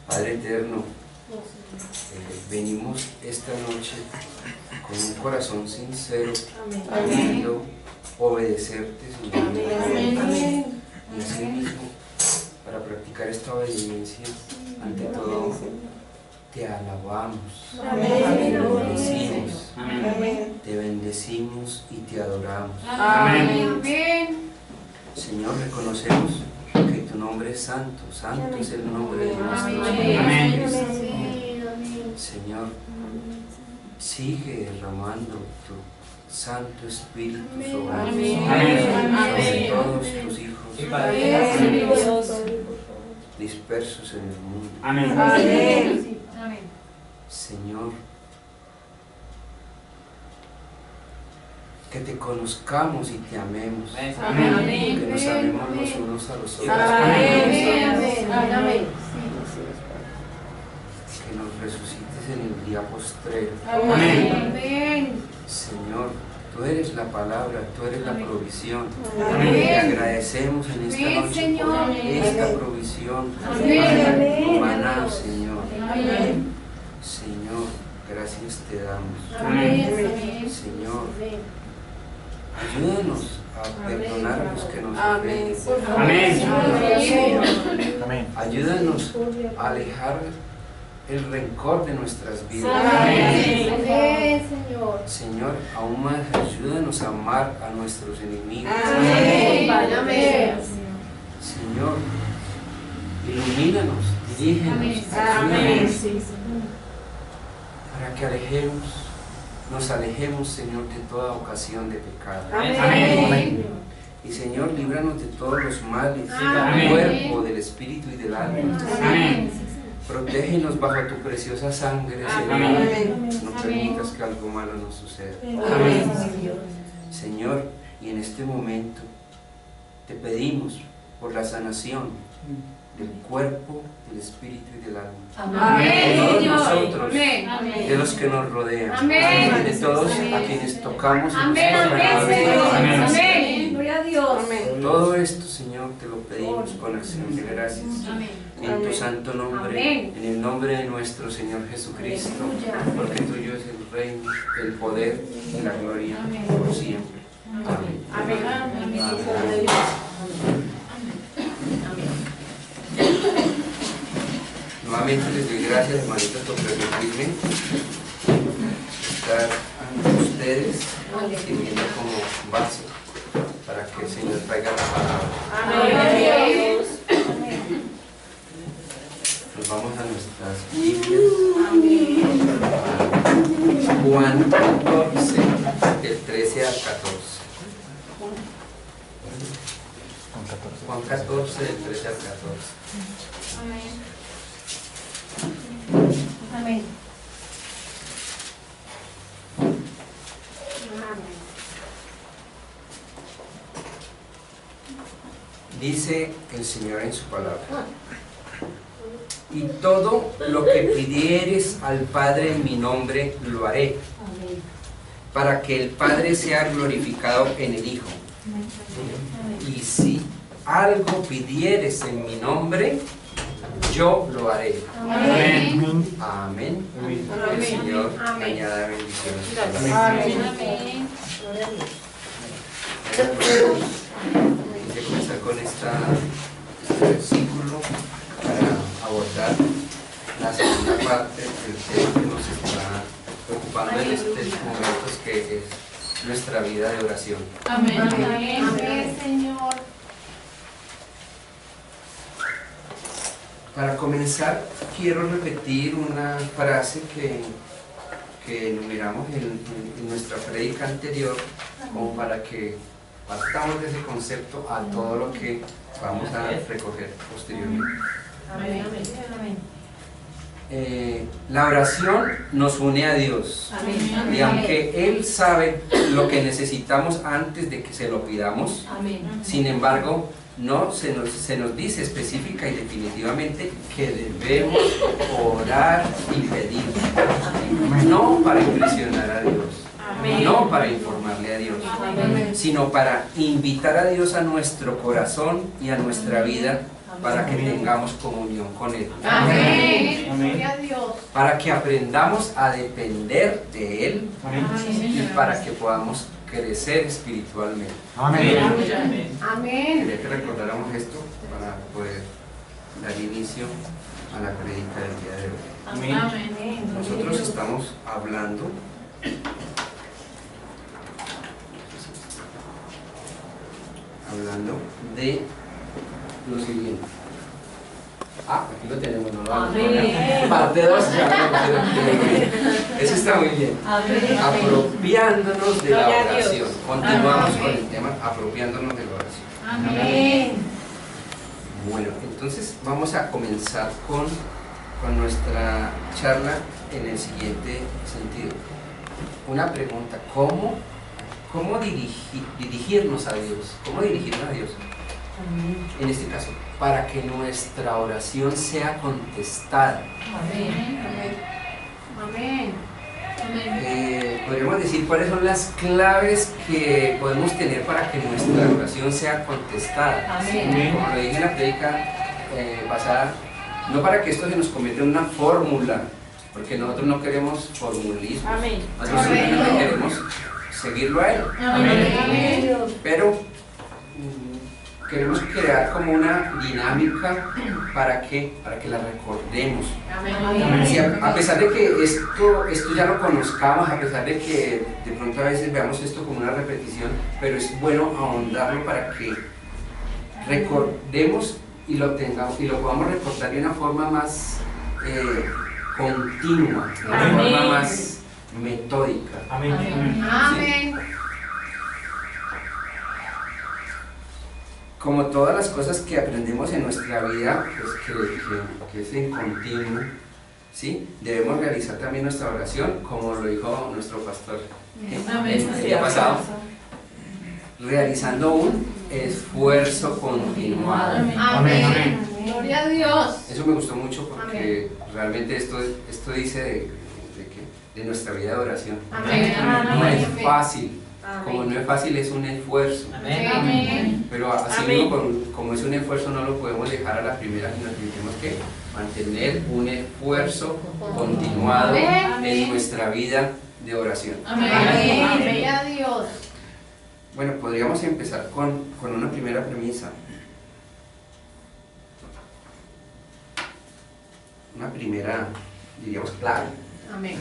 Padre eterno, venimos esta noche con un corazón sincero, queriendo obedecerte, Señor. Amén. Y así mismo, para practicar esta obediencia, ante todo, te alabamos, te bendecimos y te adoramos. Amén. Señor, reconocemos que tu nombre es santo, santo es el nombre de nuestro Señor. Amén. Señor, sigue derramando tu Santo Espíritu sobre nosotros, sobre todos tus hijos dispersos en el mundo. Amén. Señor, que te conozcamos y te amemos, que nos amemos los unos a los otros, que nos resucites en el día postrero. Señor, tú eres la palabra, tú eres la provisión. Te agradecemos en esta noche por esta provisión, tu maná, Señor. Señor, gracias te damos. Señor, ayúdanos a perdonar a los que nos ofenden. Ayúdanos a alejar el rencor de nuestras vidas. Señor, aún más ayúdanos a amar a nuestros enemigos. Señor, ilumínanos, dirígenos, ayúdanos para que nos alejemos, Señor, de toda ocasión de pecado. Y Señor, líbranos de todos los males del cuerpo, del espíritu y del alma. Protégenos bajo tu preciosa sangre, Señor. No permitas que algo malo nos suceda. Señor, y en este momento te pedimos por la sanación del cuerpo, del espíritu y del alma. De todos nosotros, de los que nos rodean, de todos a quienes tocamos. Gloria a Dios. Todo esto, Señor, te lo pedimos con acción de gracias. En tu santo nombre, en el nombre de nuestro Señor Jesucristo, porque tuyo es el reino, el poder y la gloria por siempre. Amén. Nuevamente nuevamente les doy gracias, hermanitos, por permitirme estar ante ustedes, sirviendo como base para que el Señor traiga la palabra. Amén. Nos vamos a nuestras Biblias. Juan 14, del 13 al 14. Juan 14, del 13 al 14. Amén. Dice el Señor en su palabra: y todo lo que pidieres al Padre en mi nombre lo haré, para que el Padre sea glorificado en el Hijo. Y si algo pidieres en mi nombre, yo lo haré. Amén. Amén. El Amén. Señor Amén. añada bendiciones. Amén. Quise comenzar con este versículo para abordar la segunda parte del tema que nos está ocupando en estos momentos, que es nuestra vida de oración. Amén. Amén, Señor. Para comenzar, quiero repetir una frase que enumeramos en nuestra prédica anterior, como para que partamos de ese concepto a todo lo que vamos a recoger posteriormente. Amén. La oración nos une a Dios, Amén. y aunque Él sabe lo que necesitamos antes de que se lo pidamos, Amén. sin embargo, no se nos dice específica y definitivamente que debemos orar y pedir, no para impresionar a Dios, Amén. no para informarle a Dios, Amén. sino para invitar a Dios a nuestro corazón y a nuestra vida, para que tengamos comunión con Él, Amén. Gloria a Dios. para que aprendamos a depender de Él y para que podamos crecer espiritualmente. Amén. Quería que recordáramos esto para poder dar inicio a la prédica del día de hoy. Amén. Nosotros estamos hablando de lo siguiente. Aquí lo tenemos, no lo vamos a poner. Parte 2, eso está muy bien. Apropiándonos de la oración. Continuamos con el tema, apropiándonos de la oración. Amén. Bueno, entonces vamos a comenzar con nuestra charla en el siguiente sentido. Una pregunta: ¿cómo dirigirnos a Dios? ¿Cómo dirigirnos a Dios? En este caso, para que nuestra oración sea contestada. Amén. Amén. Podríamos decir cuáles son las claves que podemos tener para que nuestra oración sea contestada. Amén. Como lo dije en la prédica pasada, no para que esto se nos convierta en una fórmula, porque nosotros no queremos formulismos. Amén. Nosotros simplemente queremos seguirlo a Él. Amén. Pero queremos crear como una dinámica para que la recordemos. Amén. Si a pesar de que esto ya lo conozcamos, a pesar de que de pronto a veces veamos esto como una repetición, pero es bueno ahondarlo para que recordemos y lo tengamos y lo podamos recordar de una forma más continua, de una forma más metódica. Amén. Como todas las cosas que aprendemos en nuestra vida, pues que es en continuo, ¿sí? Debemos realizar también nuestra oración, como lo dijo nuestro pastor el día pasado, realizando un esfuerzo continuado. Amén. Gloria a Dios. Eso me gustó mucho porque realmente esto dice de nuestra vida de oración. Amén. No es fácil. Como no es fácil, es un esfuerzo. Amén. Pero así mismo, como es un esfuerzo, no lo podemos dejar a la primera, sino que tenemos que mantener un esfuerzo continuado en nuestra vida de oración. Amén. Gloria a Dios. Bueno, podríamos empezar con una primera premisa. una primera, diríamos, clave. Amén.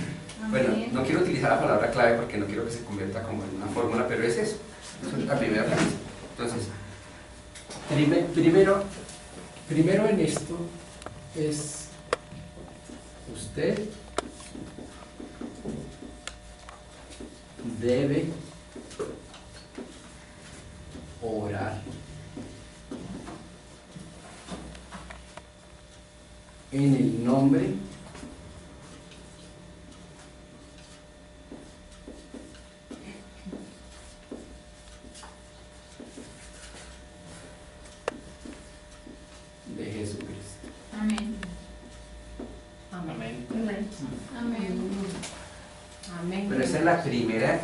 Bueno, no quiero utilizar la palabra clave porque no quiero que se convierta como en una fórmula, pero es eso. Esa es la primera premisa. Entonces, primero en esto es usted debe orar en el nombre de Jesucristo. Amén. Amén. Amén. Amén. Pero esa es la primera,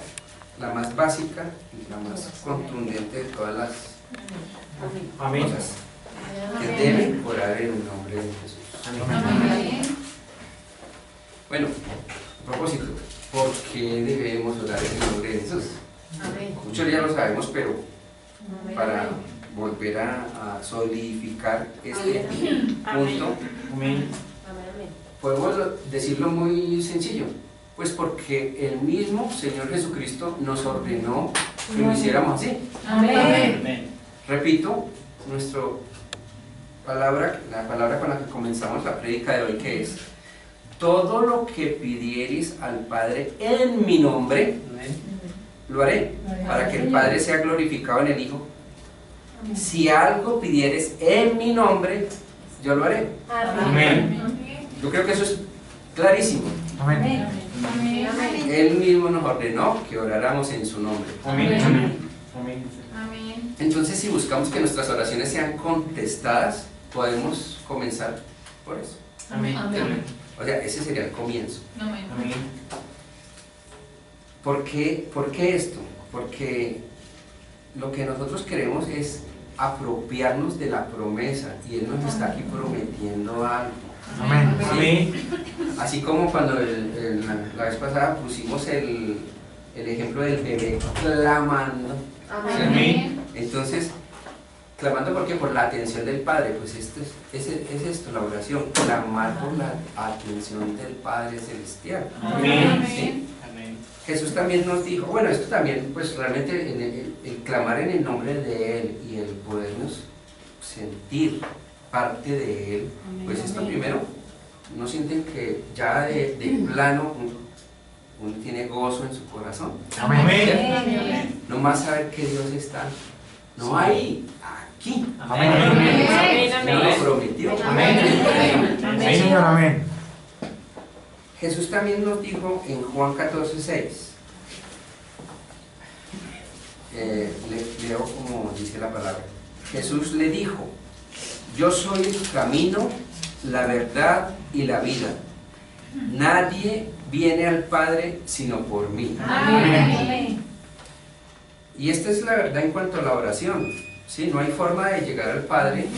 la más básica y la más contundente de todas las cosas que deben orar en el nombre de Jesús. Amén. Bueno, a propósito, ¿por qué debemos orar en el nombre de Jesús? Amén. Muchos ya lo sabemos, pero para volver a solidificar este punto, podemos decirlo muy sencillo, pues porque el mismo Señor Jesucristo nos ordenó que lo hiciéramos así. Amén. Repito, la palabra con la que comenzamos la prédica de hoy, que es: todo lo que pidiereis al Padre en mi nombre, lo haré, para que el Padre sea glorificado en el Hijo. Si algo pidieres en mi nombre, yo lo haré. Amén. Yo creo que eso es clarísimo. Amén. Él mismo nos ordenó que oráramos en su nombre. Amén. Amén. Entonces, si buscamos que nuestras oraciones sean contestadas, podemos comenzar por eso. Amén. O sea, ese sería el comienzo. Amén. ¿Por qué esto? Porque lo que nosotros queremos es apropiarnos de la promesa, y Él nos está aquí prometiendo algo. Amén. ¿Sí? Así como cuando la vez pasada pusimos el ejemplo del bebé clamando. Amén. Entonces, clamando porque por la atención del Padre, pues es esto, la oración, clamar por la atención del Padre Celestial. Amén. ¿Sí? Jesús también nos dijo, bueno, esto también, pues realmente el clamar en el nombre de Él y el podernos sentir parte de Él, pues esto primero, ¿no sienten que ya de plano uno tiene gozo en su corazón? Amén. No más saber que Dios está, no ahí, aquí. Amén. No lo prometió. Amén. Sí, Señor, amén. Jesús también nos dijo en Juan 14:6, leo como dice la palabra. Jesús le dijo: yo soy el camino, la verdad y la vida. Nadie viene al Padre sino por mí. Amén. Y esta es la verdad en cuanto a la oración. ¿Sí? No hay forma de llegar al Padre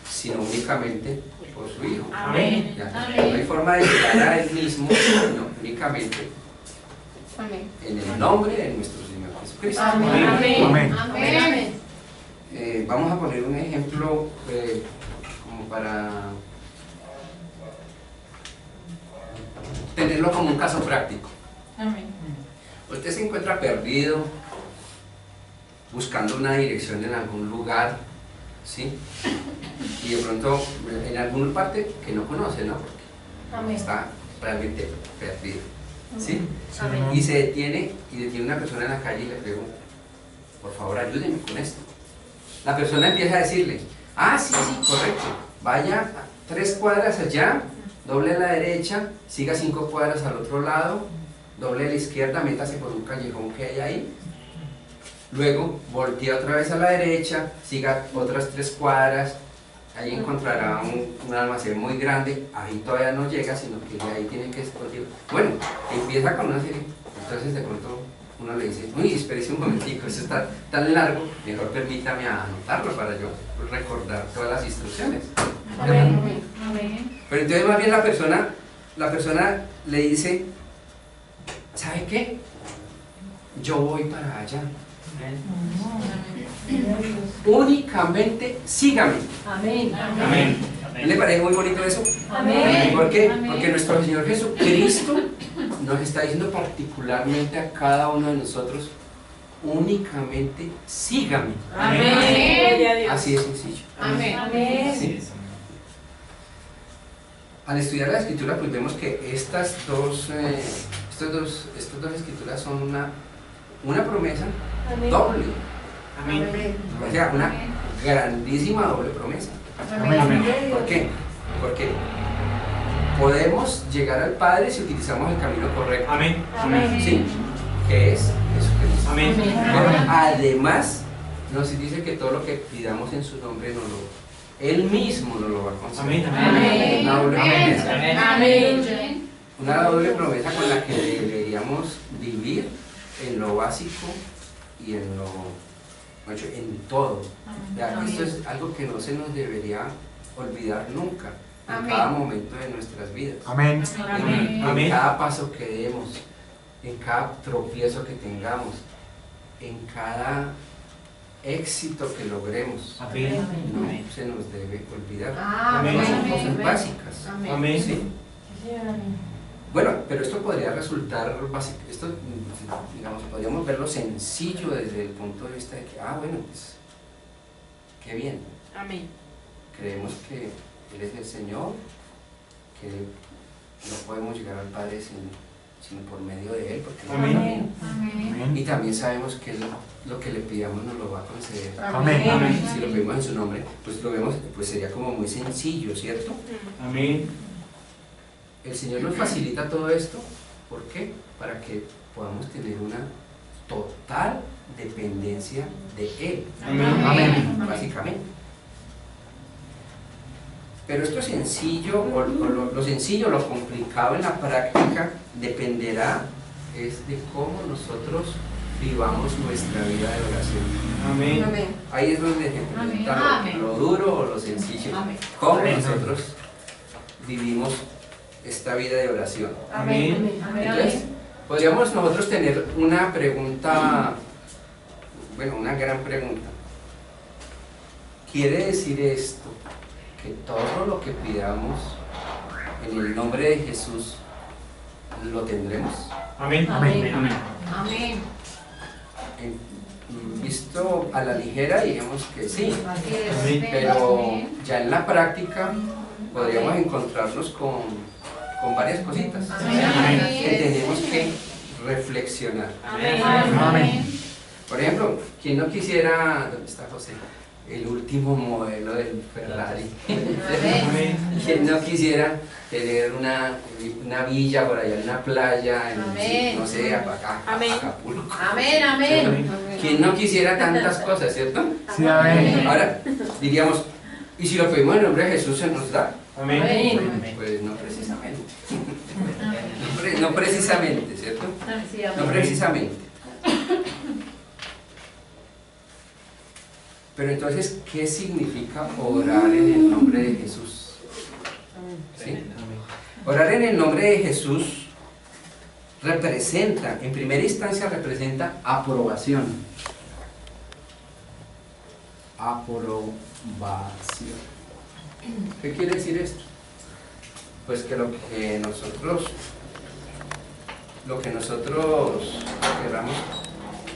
sino únicamente por su Hijo. Amén. Ya. Amén. No hay forma de llegar a Él mismo sino únicamente Amén. en el nombre de nuestro Señor Jesucristo. Amén. Amén. Amén. Vamos a poner un ejemplo como para tenerlo como un caso práctico. Amén. Usted se encuentra perdido, buscando una dirección en algún lugar, ¿sí? Y de pronto en alguna parte que no conoce, ¿no? Porque está realmente perdido, ¿sí? Y se detiene una persona en la calle y le pregunta: por favor, ayúdeme con esto. La persona empieza a decirle: sí, correcto, vaya 3 cuadras allá, doble a la derecha, siga 5 cuadras al otro lado, doble a la izquierda, métase por un callejón que hay ahí, luego voltea otra vez a la derecha, siga otras 3 cuadras, ahí encontrará un almacén muy grande, ahí todavía no llega, sino que ahí tiene que escoger. Bueno, empieza con una serie, entonces de pronto uno le dice: uy, espérese un momentico, eso está tan largo, mejor permítame anotarlo para yo recordar todas las instrucciones. Amén. Amén. Pero entonces más bien la persona le dice: ¿sabe qué? Yo voy para allá. Únicamente sígame. Amén. Amén. ¿No le parece muy bonito eso? Amén. ¿Por qué? Amén. Porque nuestro Señor Jesucristo nos está diciendo particularmente a cada uno de nosotros, únicamente sígame. Amén. Así de sencillo. Amén. ¿Sí? Al estudiar la escritura, pues vemos que estas dos escrituras son una promesa doble. O sea, una grandísima doble promesa. ¿Por qué? Porque podemos llegar al Padre si utilizamos el camino correcto. Amén. ¿Sí? Que es Jesucristo. Amén. Pero además, nos dice que todo lo que pidamos en su nombre Él mismo nos lo va a conceder. Amén. Una doble promesa. Amén. Una doble promesa con la que deberíamos vivir en lo básico y en todo. Ya, esto es algo que no se nos debería olvidar nunca, en cada momento de nuestras vidas. Amén. En cada paso que demos, en cada tropiezo que tengamos, en cada éxito que logremos, no se nos debe olvidar. Son cosas básicas. Amén. ¿Sí? Bueno, pero esto podría resultar básico. Esto, digamos, podríamos verlo sencillo desde el punto de vista de que, bueno, pues, qué bien. Amén. Creemos que Él es el Señor, que no podemos llegar al Padre sino por medio de Él, porque nos Amén. ama bien. Amén. Y también sabemos que lo que le pidamos nos lo va a conceder. Amén. Si lo pedimos en su nombre, pues lo vemos, pues sería como muy sencillo, ¿cierto? Amén. El Señor nos facilita todo esto, ¿por qué? Para que podamos tener una total dependencia de Él. Amén. Básicamente. Pero esto sencillo, lo sencillo, lo complicado en la práctica, dependerá es de cómo nosotros vivamos nuestra vida de oración. Amén. Ahí es donde se presenta lo duro o lo sencillo. Cómo nosotros vivimos esta vida de oración. Amén. Entonces, podríamos nosotros tener una pregunta, bueno, una gran pregunta. ¿Quiere decir esto que todo lo que pidamos en el nombre de Jesús lo tendremos? Amén. Amén. Visto a la ligera, digamos que sí, Amén. pero ya en la práctica podríamos encontrarnos con varias cositas que tenemos que reflexionar. Amén. Por ejemplo, ¿quién no quisiera, ¿dónde está José? El último modelo del Ferrari. Amén. ¿Quién no quisiera tener una villa por allá en una playa, en, no sé, Acapulco? Amén. ¿Quién no quisiera tantas cosas, cierto? Sí, amén. Ahora, diríamos, ¿y si lo pedimos en el nombre de Jesús se nos da? Amén. Pues no precisamente. No precisamente, ¿cierto? No precisamente. Pero entonces, ¿qué significa orar en el nombre de Jesús? ¿Sí? Orar en el nombre de Jesús representa, en primera instancia representa aprobación. Aprobación. ¿Qué quiere decir esto? Pues que lo que nosotros queramos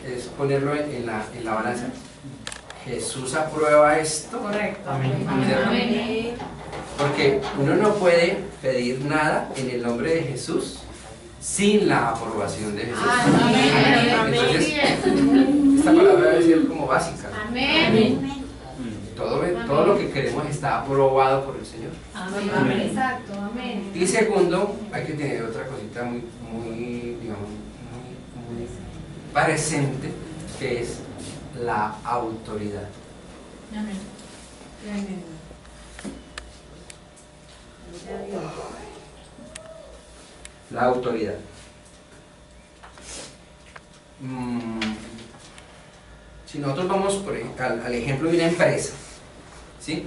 es ponerlo en la balanza. Jesús aprueba esto. Correcto. Amén. Porque uno no puede pedir nada en el nombre de Jesús sin la aprobación de Jesús. Entonces, esta palabra debe ser como básica. Todo lo que queremos está aprobado por el Señor. Exacto. Amén. Y segundo, hay que tener otra cosita muy presente, que es la autoridad. La autoridad. Si nosotros vamos al ejemplo de una empresa, ¿sí?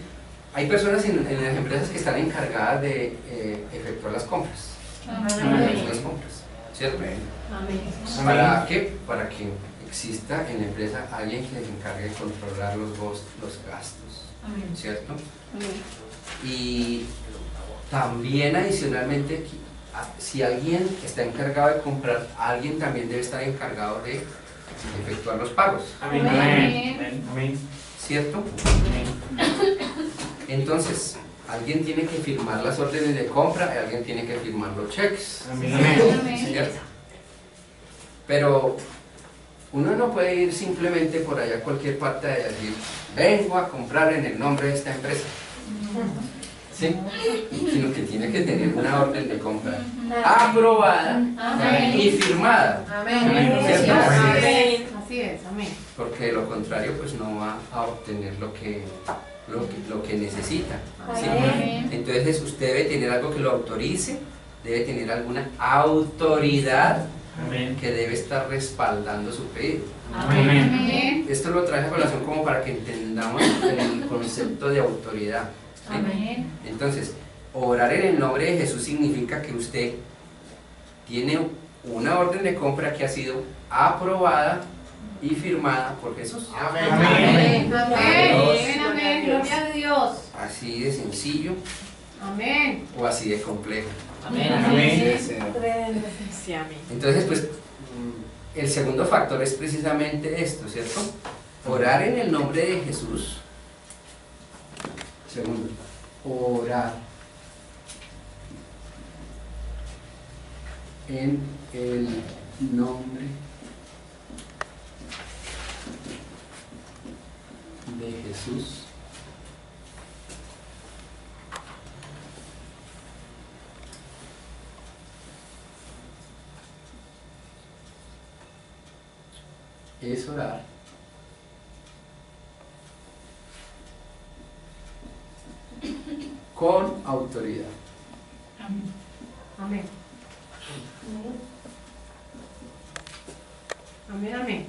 Hay personas en las empresas que están encargadas de efectuar las compras. Las compras, ¿cierto? ¿Para qué? Para que exista en la empresa alguien que les encargue de controlar los gastos, ¿cierto? Y también adicionalmente, si alguien está encargado de comprar, alguien también debe estar encargado de efectuar los pagos. Amén. Amén. Amén. ¿Cierto? Amén. Entonces, alguien tiene que firmar las órdenes de compra y alguien tiene que firmar los cheques. Amén. ¿Cierto? Pero uno no puede ir simplemente por allá a cualquier parte de decir, vengo a comprar en el nombre de esta empresa. ¿Sí? Sino que tiene que tener una orden de compra aprobada Amén. y firmada. Amén. ¿Cierto? Amén. Así es, amén. Porque de lo contrario pues no va a obtener lo que necesita. ¿Sí? Amén. Entonces usted debe tener algo que lo autorice, debe tener alguna autoridad Amén. que debe estar respaldando su pedido. Amén. Esto lo traje a colación como para que entendamos el concepto de autoridad. ¿Sí? Amén. Entonces, orar en el nombre de Jesús significa que usted tiene una orden de compra que ha sido aprobada y firmada por Jesús. Amén. Amén. Amén. Gloria a Dios. Así de sencillo Amén. o así de complejo. Amén. Sí, amén. Entonces, pues, el segundo factor es precisamente esto, ¿cierto? Orar en el nombre de Jesús. Segundo, Orar en el nombre de Jesús es orar con autoridad. Amén. Amén, amén.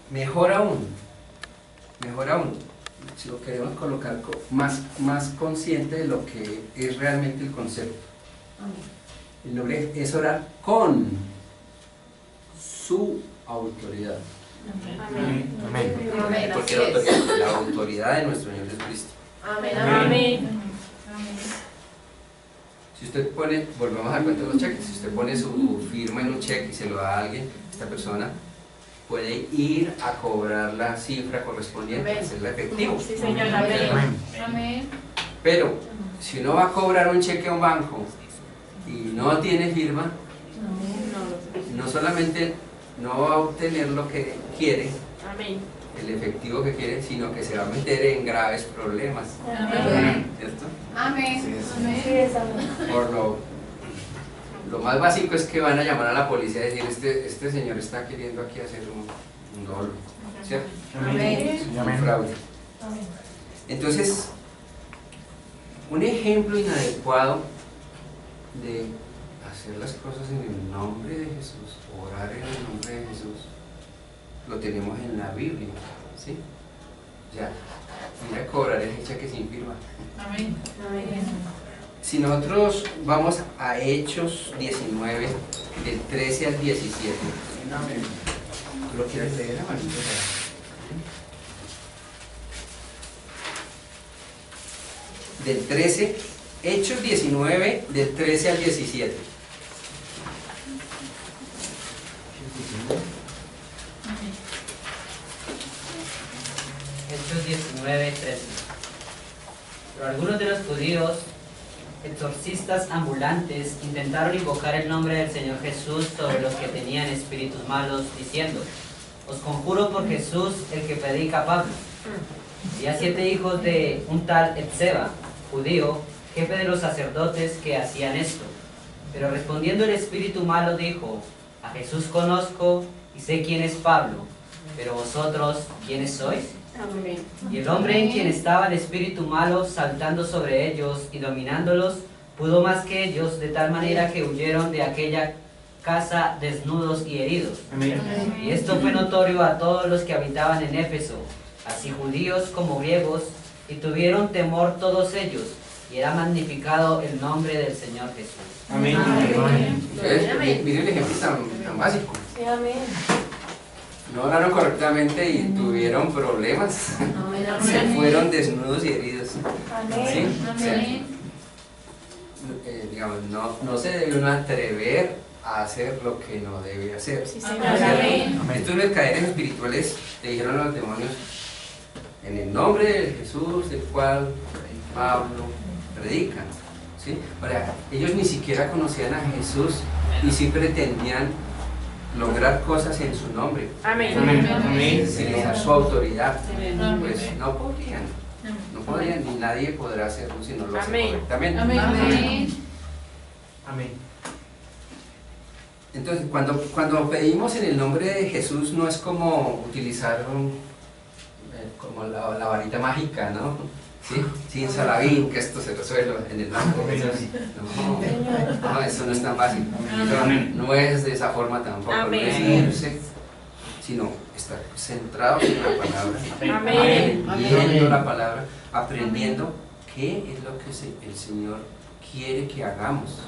mejor aún, si lo queremos colocar más consciente de lo que es realmente el concepto. Amén. El nombre es orar con su autoridad. Amén. Amén. Amén. Porque Así es. la autoridad de nuestro Señor Jesucristo. Amén. Amén. Si usted pone, volvemos al cuento de los cheques, si usted pone su firma en un cheque y se lo da a alguien, esta persona puede ir a cobrar la cifra correspondiente, Amén. hacerla efectivo. Sí, Señor. Amén. Amén. Pero si uno va a cobrar un cheque a un banco y no tiene firma, no solamente no va a obtener lo que quiere, Amén. el efectivo que quiere, sino que se va a meter en graves problemas. Amén. ¿Cierto? Amén. Amén. Por lo más básico es que van a llamar a la policía y decir, este señor está queriendo aquí hacer un dolo, ¿cierto? Amén. Un fraude. Entonces, un ejemplo inadecuado de hacer las cosas en el nombre de Jesús, orar en el nombre de Jesús, lo tenemos en la Biblia, ¿sí? Ya, ir a cobrar ese cheque sin firma. Amén. Si nosotros vamos a Hechos 19, del 13 al 17, ¿tú lo quieres leer, hermanito? Del 13, Hechos 19, del 13 al 17. Hechos 19:13. Pero algunos de los judíos, exorcistas ambulantes, intentaron invocar el nombre del Señor Jesús sobre los que tenían espíritus malos, diciendo: os conjuro por Jesús, el que predica Pablo. Había 7 hijos de un tal Etseba, judío, jefe de los sacerdotes, que hacían esto. Pero respondiendo el espíritu malo dijo: a Jesús conozco y sé quién es Pablo, pero vosotros, ¿quiénes sois? Amén. Y el hombre en quien estaba el espíritu malo, saltando sobre ellos y dominándolos, pudo más que ellos, de tal manera que huyeron de aquella casa desnudos y heridos. Amén. Y esto fue notorio a todos los que habitaban en Éfeso, así judíos como griegos, y tuvieron temor todos ellos, y era magnificado el nombre del Señor Jesús. Amén. Entonces, miren el ejemplo tan básico. no oraron correctamente y tuvieron problemas. Se fueron desnudos y heridos. ¿Sí? O sea, digamos, no se debe uno atrever a hacer lo que no debe hacer. Estos mercaderes espirituales le dijeron a los demonios, en el nombre de Jesús, del cual Pablo predica. ¿Sí? Ahora, ellos ni siquiera conocían a Jesús y sí pretendían lograr cosas en su nombre. Utilizar su autoridad. Pues no podían. No podían, ni nadie podrá hacerlo si no lo hace correctamente. Amén. Entonces, cuando pedimos en el nombre de Jesús, no es como utilizar como la varita mágica, ¿no? ¿Sí? Sin salabín, que esto se resuelva en el nombre de Jesús. No, eso no es tan fácil. No es de esa forma tampoco. No es irse, sino estar centrados en la palabra, viendo la palabra, aprendiendo qué es lo que el Señor quiere que hagamos.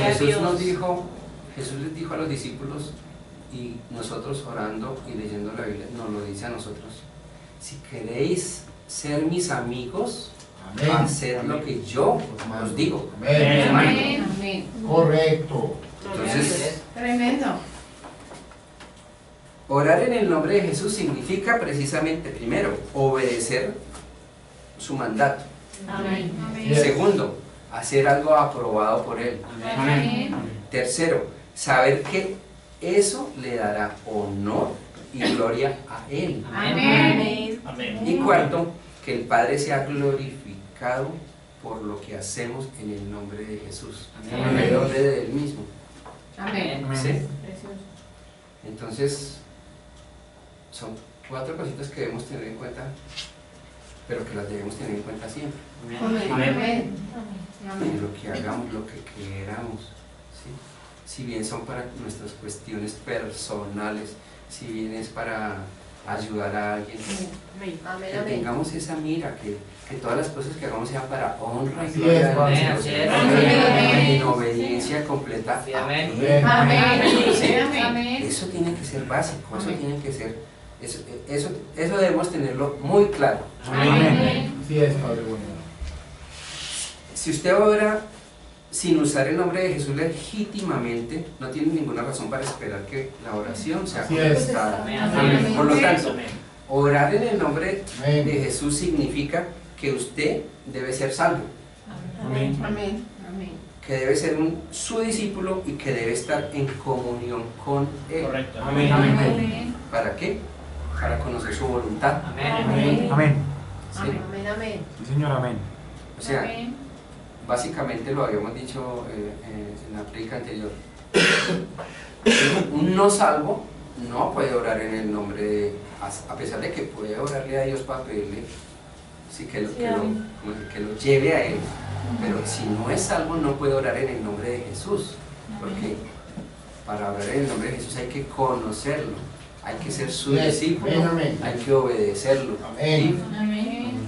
Jesús les dijo a los discípulos, y nosotros orando y leyendo la Biblia nos lo dice a nosotros: si queréis ser mis amigos, haced lo que yo os digo. Correcto. Entonces, Tremendo. orar en el nombre de Jesús significa precisamente, primero, obedecer su mandato. Segundo, hacer algo aprobado por Él. Tercero, saber que eso le dará honor y gloria a Él. Y cuarto, que el Padre sea glorificado por lo que hacemos en el nombre de Jesús, en el nombre de Él mismo. ¿Sí? Entonces, son 4 cositas que debemos tener en cuenta, pero que las debemos tener en cuenta siempre. En lo que hagamos, lo que queramos. ¿Sí? Si bien son para nuestras cuestiones personales, si bien es para ayudar a alguien, que tengamos esa mira, que todas las cosas que hagamos sean para honra y gloria de Dios, en obediencia completa. Eso tiene que ser básico, eso tiene que ser, eso debemos tenerlo muy claro. Así es, Padre bueno. Si usted ora sin usar el nombre de Jesús legítimamente, no tiene ninguna razón para esperar que la oración sea contestada. Por lo tanto, orar en el nombre de Jesús significa que usted debe ser salvo, que debe ser su discípulo y que debe estar en comunión con Él. Correcto. ¿Para qué? Para conocer su voluntad. Amén. ¿Sí? Sí, Señor, amén. O sea, básicamente lo habíamos dicho en la prédica anterior. Un no salvo no puede orar en el nombre de, a pesar de que puede orarle a Dios para pedirle, sí, que lo lleve a Él, pero si no es salvo no puede orar en el nombre de Jesús, porque para orar en el nombre de Jesús hay que conocerlo, hay que ser su discípulo, hay que obedecerlo y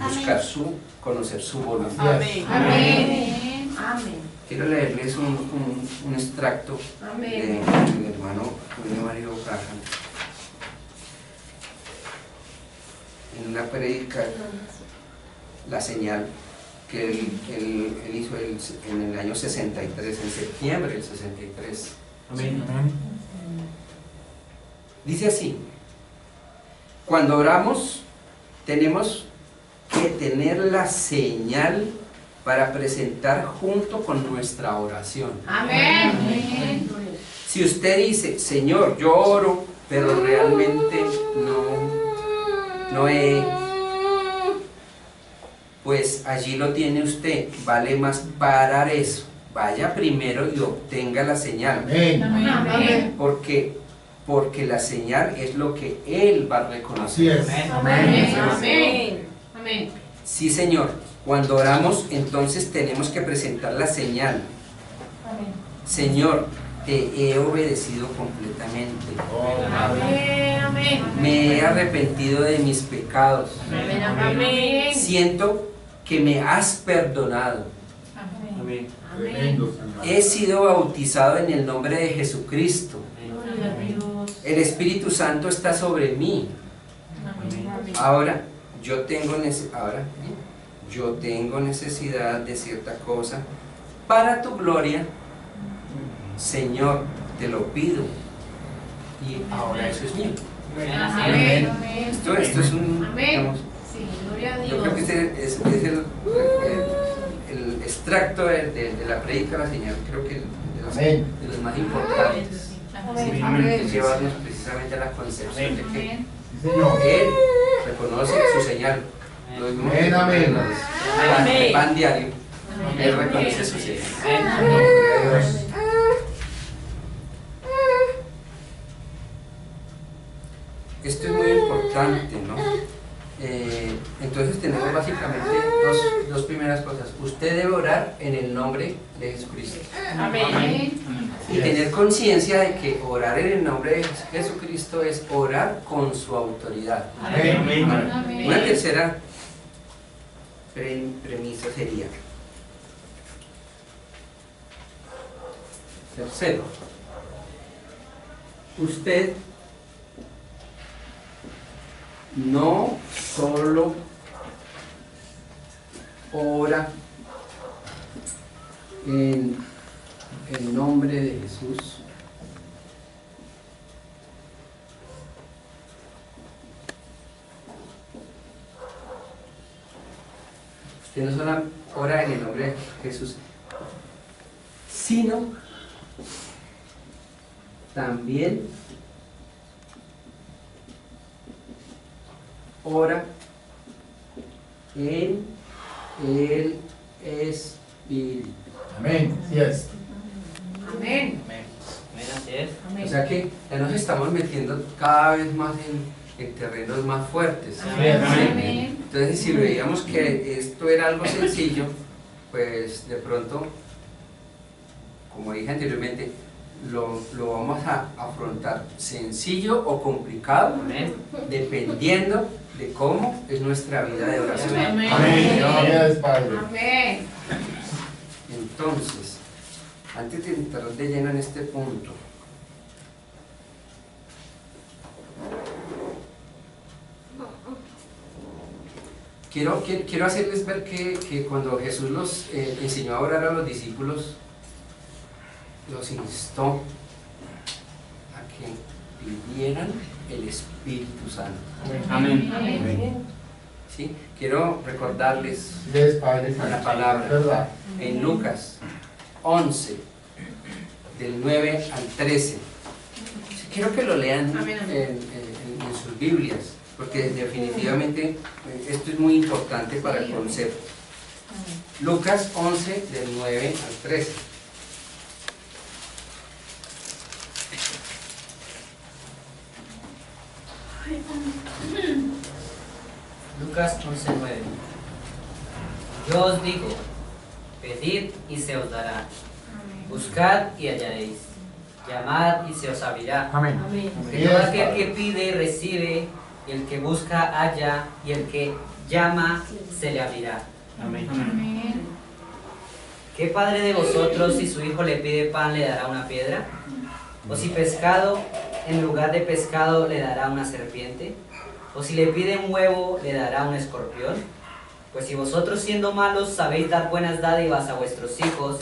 buscar conocer su voluntad. Quiero leerles un extracto del hermano Mario Braham en una prédica, La Señal, que él hizo en el año 63, en septiembre del 63. Amén. Dice así: cuando oramos tenemos que tener la señal para presentar junto con nuestra oración. Si usted dice: Señor, yo oro, pero realmente no he, pues allí lo tiene usted. Vale más parar eso. Vaya primero y obtenga la señal. Porque la señal es lo que Él va a reconocer. Sí, Señor. Cuando oramos, entonces tenemos que presentar la señal. Señor, te he obedecido completamente. Me he arrepentido de mis pecados. Siento que me has perdonado. He sido bautizado en el nombre de Jesucristo. El Espíritu Santo está sobre mí. Ahora, yo tengo necesidad de cierta cosa. Para tu gloria, Señor, te lo pido. Y ahora eso es mío. Amén. Esto es un... digamos, Sí, gloria a Dios. yo creo que este es el extracto de la prédica de la señal, creo que de los más importantes. Sí, que llevarnos precisamente a la concepción de que Él reconoce su señal. Lo mismo que Amén. el pan diario. Él reconoce su señal. Esto es muy importante, ¿no? Entonces tenemos básicamente dos primeras cosas. Usted debe orar en el nombre de Jesucristo. Amén. Y tener conciencia de que orar en el nombre de Jesucristo es orar con su autoridad. Amén. Amén. Una tercera premisa sería: tercero, usted no solo ora en el nombre de Jesús, usted no solo ora en el nombre de Jesús, sino también ora en el Espíritu. Amén. Sí es. Amén. Así es. O sea que ya nos estamos metiendo cada vez más en terrenos más fuertes. Amén. Entonces, si veíamos que esto era algo sencillo, pues de pronto, como dije anteriormente, lo vamos a afrontar sencillo o complicado, Amén. dependiendo de cómo es nuestra vida de oración. Amén. Amén. Padre. Amén. Entonces, antes de entrar de lleno en este punto, quiero hacerles ver que cuando Jesús los enseñó a orar a los discípulos, los instó a que pidieran el Espíritu Santo. Amén. Amén. ¿Sí? Quiero recordarles Sí es, Padre. la palabra ¿Verdad? en Lucas 11, del 9 al 13. Quiero que lo lean Amén, amén. en sus Biblias, porque definitivamente esto es muy importante para el concepto. Lucas 11, del 9 al 13. Lucas 11:9. Yo os digo, pedid y se os dará, buscad y hallaréis, llamad y se os abrirá. Amén. Porque todo aquel que pide recibe, y el que busca halla, y el que llama se le abrirá. Amén. ¿Qué padre de vosotros, si su hijo le pide pan, le dará una piedra? ¿O si pescado, en lugar de pescado, le dará una serpiente? ¿O si le pide un huevo, le dará un escorpión? Pues si vosotros, siendo malos, sabéis dar buenas dádivas a vuestros hijos,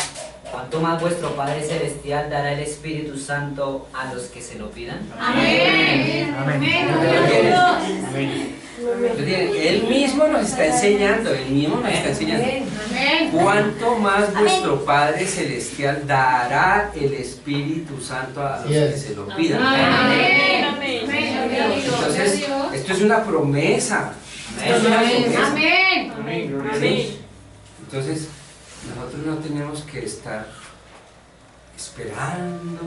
¿cuánto más vuestro Padre Celestial dará el Espíritu Santo a los que se lo pidan? Amén. Amén. Amén. Entonces, Él mismo nos está enseñando, Amén. cuánto más vuestro Padre Celestial dará el Espíritu Santo a los que se lo pidan. Amén. Entonces, esto es una promesa. Esto es una promesa. Amén. ¿Sí? Entonces, nosotros no tenemos que estar esperando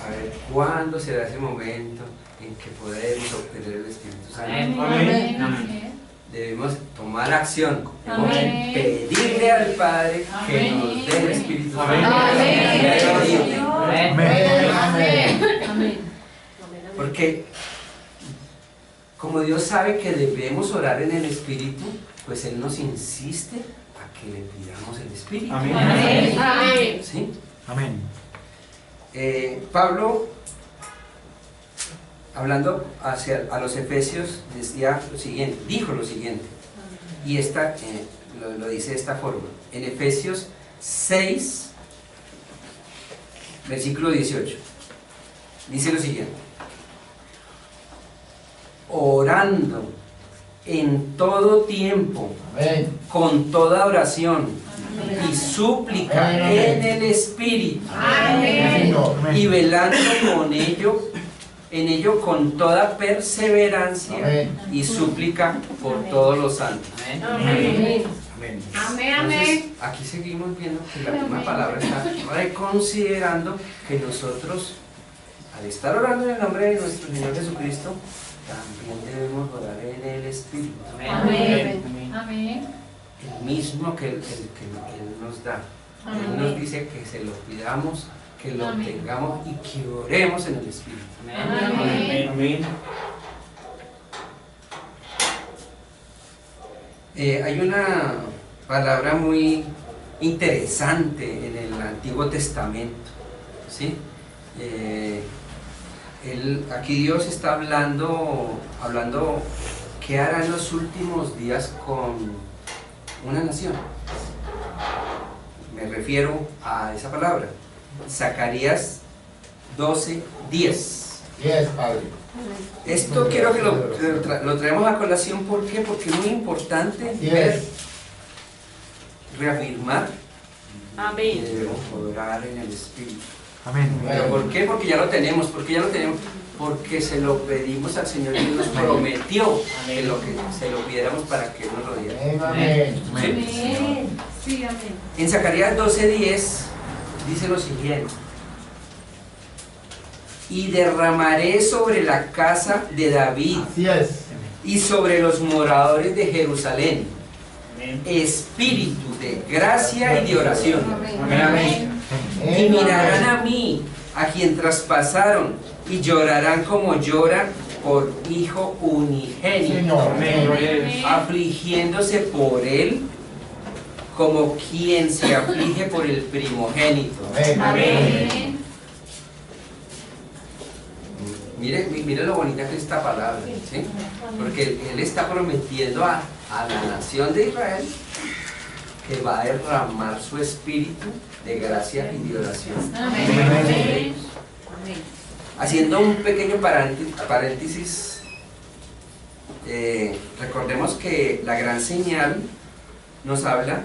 a ver cuándo será ese momento en que podemos obtener el Espíritu Santo. Amén. Debemos tomar acción, debemos Amén. pedirle al Padre que nos dé el Espíritu Santo. Amén. Porque como Dios sabe que debemos orar en el Espíritu, pues Él nos insiste a que le pidamos el Espíritu. Amén. ¿Sí? Amén. Pablo hablando a los Efesios, decía lo siguiente, dijo lo siguiente, y lo dice de esta forma, en Efesios 6, versículo 18, dice lo siguiente: orando en todo tiempo, Amén. con toda oración y súplica en el Espíritu, Sí, Señor. y velando en ello con toda perseverancia Amén. y súplica por todos los santos. Amén. Amén. Amén. Amén, Entonces, amén. aquí seguimos viendo que la misma palabra está reconsiderando que nosotros, al estar orando en el nombre de nuestro Señor Jesucristo, también debemos orar en el Espíritu, Amén. Amén. el mismo que Él nos da. Él nos dice que se lo pidamos, que lo Amén. tengamos y que oremos en el Espíritu. Amén. Amén. Hay una palabra muy interesante en el Antiguo Testamento, ¿sí? Aquí Dios está hablando qué hará en los últimos días con una nación. Me refiero a esa palabra, Zacarías 12:10. Yes, Padre. Esto quiero que lo traemos a colación. ¿Por qué? Porque es muy importante Yes. reafirmar que Amén. debemos orar en el Espíritu. Amén. ¿Pero por qué? Porque ya lo tenemos. ¿Por qué ya lo tenemos? Porque se lo pedimos al Señor y Él nos prometió que se lo pidiéramos para que Él nos lo diera. Amén. Amén. Amén. Sí, amén. En Zacarías 12:10 dice lo siguiente: y derramaré sobre la casa de David Así es. y sobre los moradores de Jerusalén espíritu de gracia y de oración. Amén. Y mirarán a mí, a quien traspasaron, y llorarán como lloran por hijo unigénito, Señor. Amén. afligiéndose por él como quien se aflige por el primogénito. Amén. Amén. Mire lo bonita que es esta palabra, ¿sí? Porque Él está prometiendo a la nación de Israel que va a derramar su espíritu de gracia y de oración. Amén. Haciendo un pequeño paréntesis, recordemos que la gran señal nos habla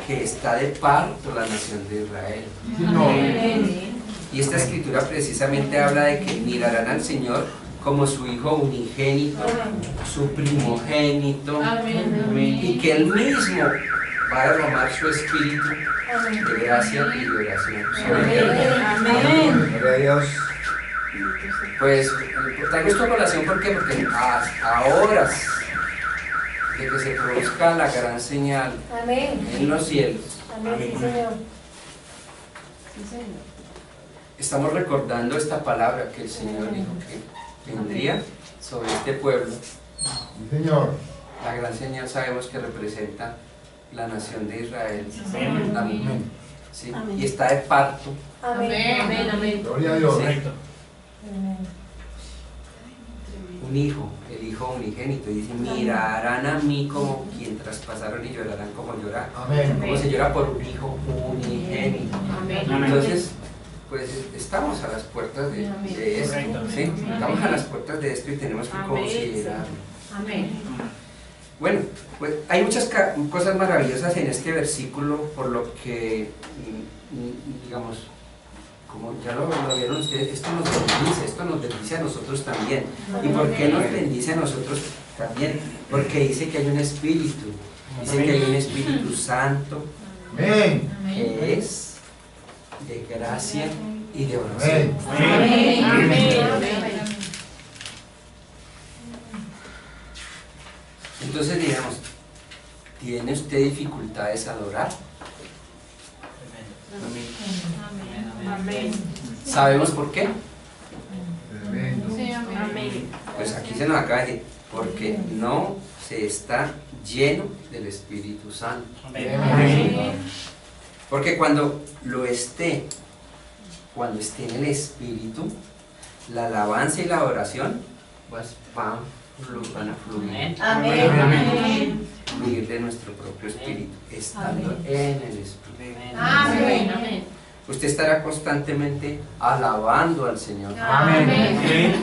que está de parto la nación de Israel. Sí, Señor. Y esta escritura precisamente habla de que mirarán al Señor como su Hijo unigénito, su primogénito, y que Él mismo va a derramar su espíritu de gracia y de oración sobre él. Gloria a Dios. Pues traigo esto a colación, ¿por qué? Porque a horas de que se produzca la gran señal en los cielos, estamos recordando esta palabra que el Señor dijo que vendría sobre este pueblo. Sí, Señor. La gran señal sabemos que representa la nación de Israel, la mujer, ¿sí? Y está de parto. Amén. Gloria a Dios. ¿sí? Un hijo, el hijo unigénito, y dice: mirarán a mí como quien traspasaron y llorarán como llorar. Amén. Como se llora por un hijo unigénito. Entonces, pues estamos a las puertas de esto, ¿sí? Estamos a las puertas de esto y tenemos que considerarlo. Amén. Bueno, pues hay muchas cosas maravillosas en este versículo, por lo que, digamos, como ya lo vieron ustedes, esto nos bendice a nosotros también. ¿Y por qué nos bendice a nosotros también? Porque dice que hay un Espíritu, dice que hay un Espíritu Santo, Amén. que es de gracia y de oración. Amén. Amén. Entonces digamos, ¿tiene usted dificultades al orar? Amén. ¿Sabemos por qué? Amén. Sí, amén. Pues aquí se nos acaba de decir, porque no se está lleno del Espíritu Santo. Amén. Porque cuando esté en el Espíritu, la alabanza y la oración pues van a fluir. Amén. Fluir de nuestro propio espíritu, estando en el espíritu. Amén. Usted estará constantemente alabando al Señor. Amén.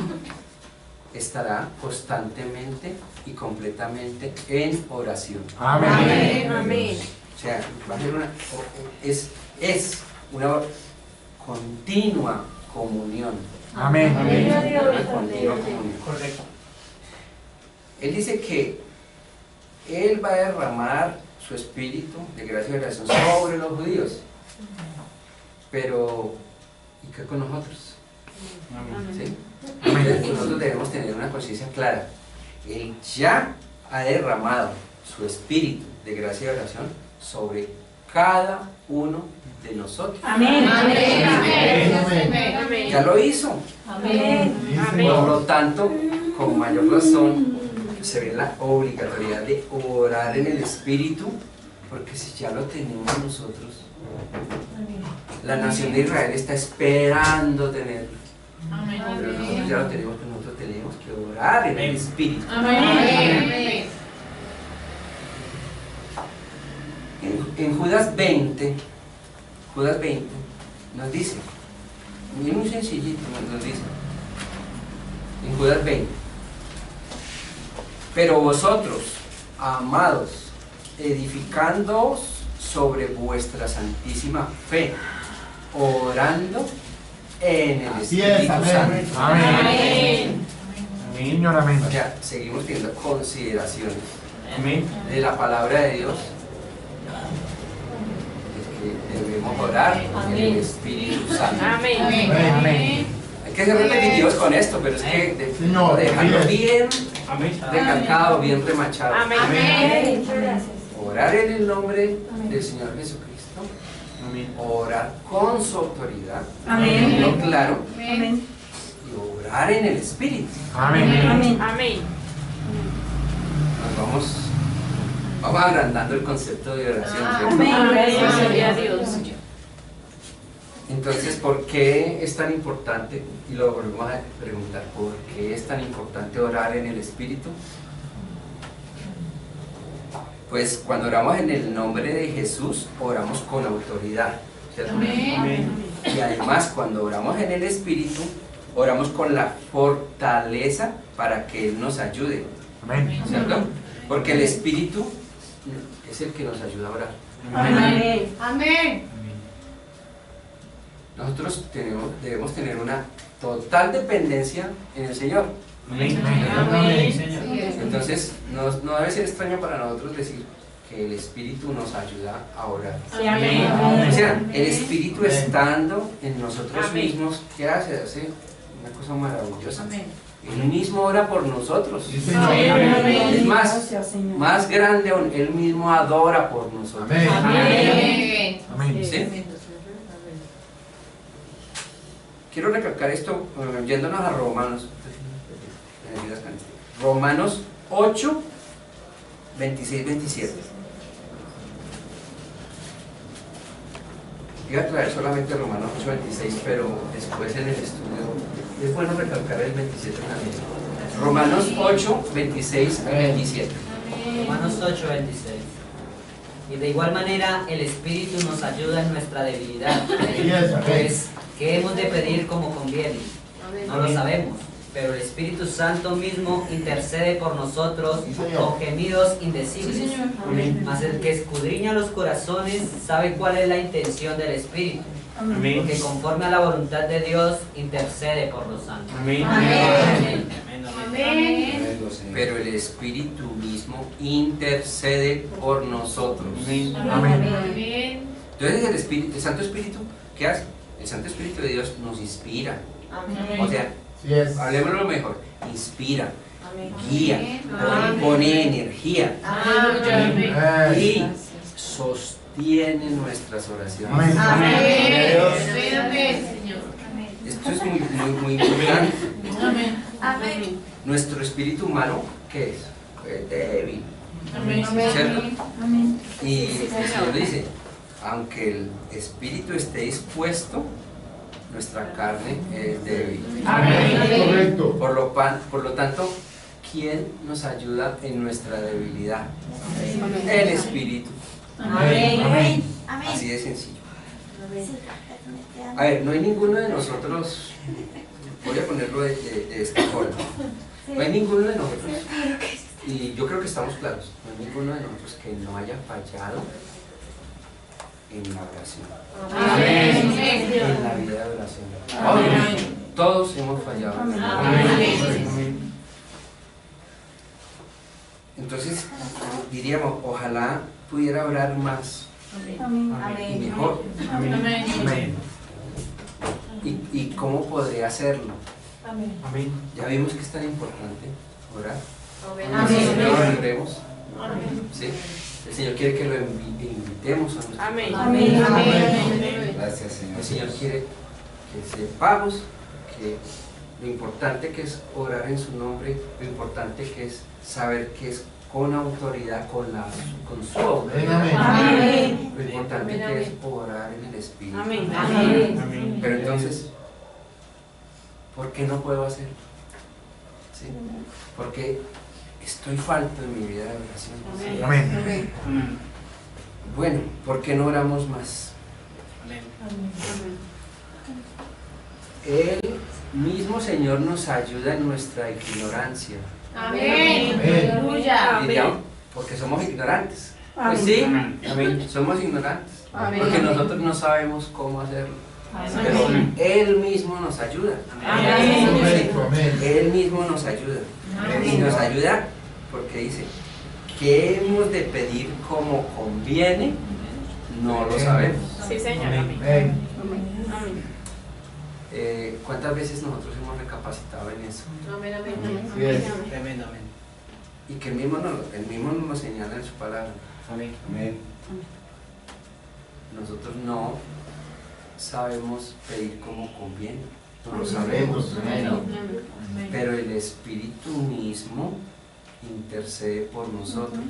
Estará constantemente y completamente en oración. Amén. O sea, va a ser es una continua comunión. Amén. Una continua comunión. Correcto. Él dice que Él va a derramar su espíritu de gracia y oración sobre los judíos. Pero, ¿y qué con nosotros? ¿Sí? Entonces, nosotros debemos tener una conciencia clara. Él ya ha derramado su espíritu de gracia y oración sobre cada uno de nosotros. Amén. Ya lo hizo. Por lo tanto, con mayor razón, se ve la obligatoriedad de orar en el espíritu, porque si ya lo tenemos nosotros, la nación de Israel está esperando tenerlo. Pero nosotros ya lo tenemos, pero nosotros tenemos que orar en el espíritu. En Judas 20 nos dice, muy sencillito nos dice, en Judas 20, pero vosotros, amados, edificándoos sobre vuestra santísima fe, orando en el Espíritu Santo. Amén. Señor, amén. O sea, seguimos teniendo consideraciones Amén. de la palabra de Dios. Es que debemos orar en el Espíritu Santo. Amén. Hay que ser repetitivos con esto, pero es que Señor, dejarlo bien Amén. recalcado, bien remachado. Amén. Orar en el nombre del Señor Jesucristo. Amén. Orar con su autoridad. Amén. Lo claro. Y orar en el Espíritu. Amén. Nos vamos agrandando el concepto de oración. ¿Cierto? Entonces, ¿por qué es tan importante? Y lo volvemos a preguntar, ¿por qué es tan importante orar en el Espíritu? Pues cuando oramos en el nombre de Jesús, oramos con autoridad, ¿cierto? Y además, cuando oramos en el Espíritu, oramos con la fortaleza para que Él nos ayude, Amén. ¿cierto? Porque el Espíritu es el que nos ayuda a orar. Nosotros debemos tener una total dependencia en el Señor. Amén. Entonces, no debe ser extraño para nosotros decir que el Espíritu nos ayuda a orar. O sea, el Espíritu estando en nosotros mismos, ¿qué hace? Hace una cosa maravillosa. Él mismo ora por nosotros. Sí, Señor. Es más grande aún, Él mismo adora por nosotros. Amén. Amén. ¿Sí? Quiero recalcar esto yéndonos a Romanos. Romanos 8, 26, 27. Iba a traer solamente Romanos 8, 26, pero después en el estudio es bueno recalcar el 27 también. Romanos 8, 26 al 27. Romanos 8, 26. Y de igual manera el Espíritu nos ayuda en nuestra debilidad. Pues, ¿qué hemos de pedir como conviene? No lo sabemos, pero el Espíritu Santo mismo intercede por nosotros con gemidos indecibles. Mas el que escudriña los corazones sabe cuál es la intención del Espíritu, porque conforme a la voluntad de Dios intercede por los santos. Amén. Pero el Espíritu mismo intercede por nosotros. Amén. Entonces el Santo Espíritu, ¿qué hace? El Santo Espíritu de Dios nos inspira. O sea, Sí es. hablemoslo mejor, inspira, guía, pone energía y sostiene nuestras oraciones. Esto es muy importante. Nuestro espíritu humano, ¿qué es? Es débil, ¿cierto? Y el Señor dice, aunque el espíritu esté dispuesto, nuestra carne es débil. Correcto. Por lo tanto, ¿quién nos ayuda en nuestra debilidad? El Espíritu. Amén. Así de sencillo. A ver, no hay ninguno de nosotros, voy a ponerlo de esta forma, no hay ninguno de nosotros, y yo creo que estamos claros, no hay ninguno de nosotros que no haya fallado en la oración, en la vida de oración. Todos hemos fallado. Entonces, diríamos, ojalá pudiera orar más y mejor. Amén. ¿Y cómo podría hacerlo? Amén. Ya vimos que es tan importante orar. Amén. Lo oremos. ¿Sí? El Señor quiere que lo invitemos a nuestro Amén. corazón. Gracias, Señor. El Señor quiere que sepamos que lo importante que es orar en su nombre, lo importante que es saber que es con autoridad, con su autoridad. Lo importante que es orar en el Espíritu. Amén. Pero entonces, ¿por qué no puedo hacerlo? ¿Sí? Porque estoy falto en mi vida de oración. Amén. Bueno, ¿por qué no oramos más? El mismo Señor nos ayuda en nuestra ignorancia. Amén. Diríamos, porque somos ignorantes. Pues sí, somos ignorantes. Porque nosotros no sabemos cómo hacerlo. Pero Él mismo nos ayuda. Él mismo nos ayuda. Y nos ayuda porque dice que hemos de pedir como conviene, no lo sabemos. Sí, Señor. ¿Cuántas veces nosotros hemos recapacitado en eso? Tremendamente. Y que él mismo nos señala en su palabra. Amén. Nosotros no sabemos pedir como conviene, no lo sabemos, pero el Espíritu mismo intercede por nosotros.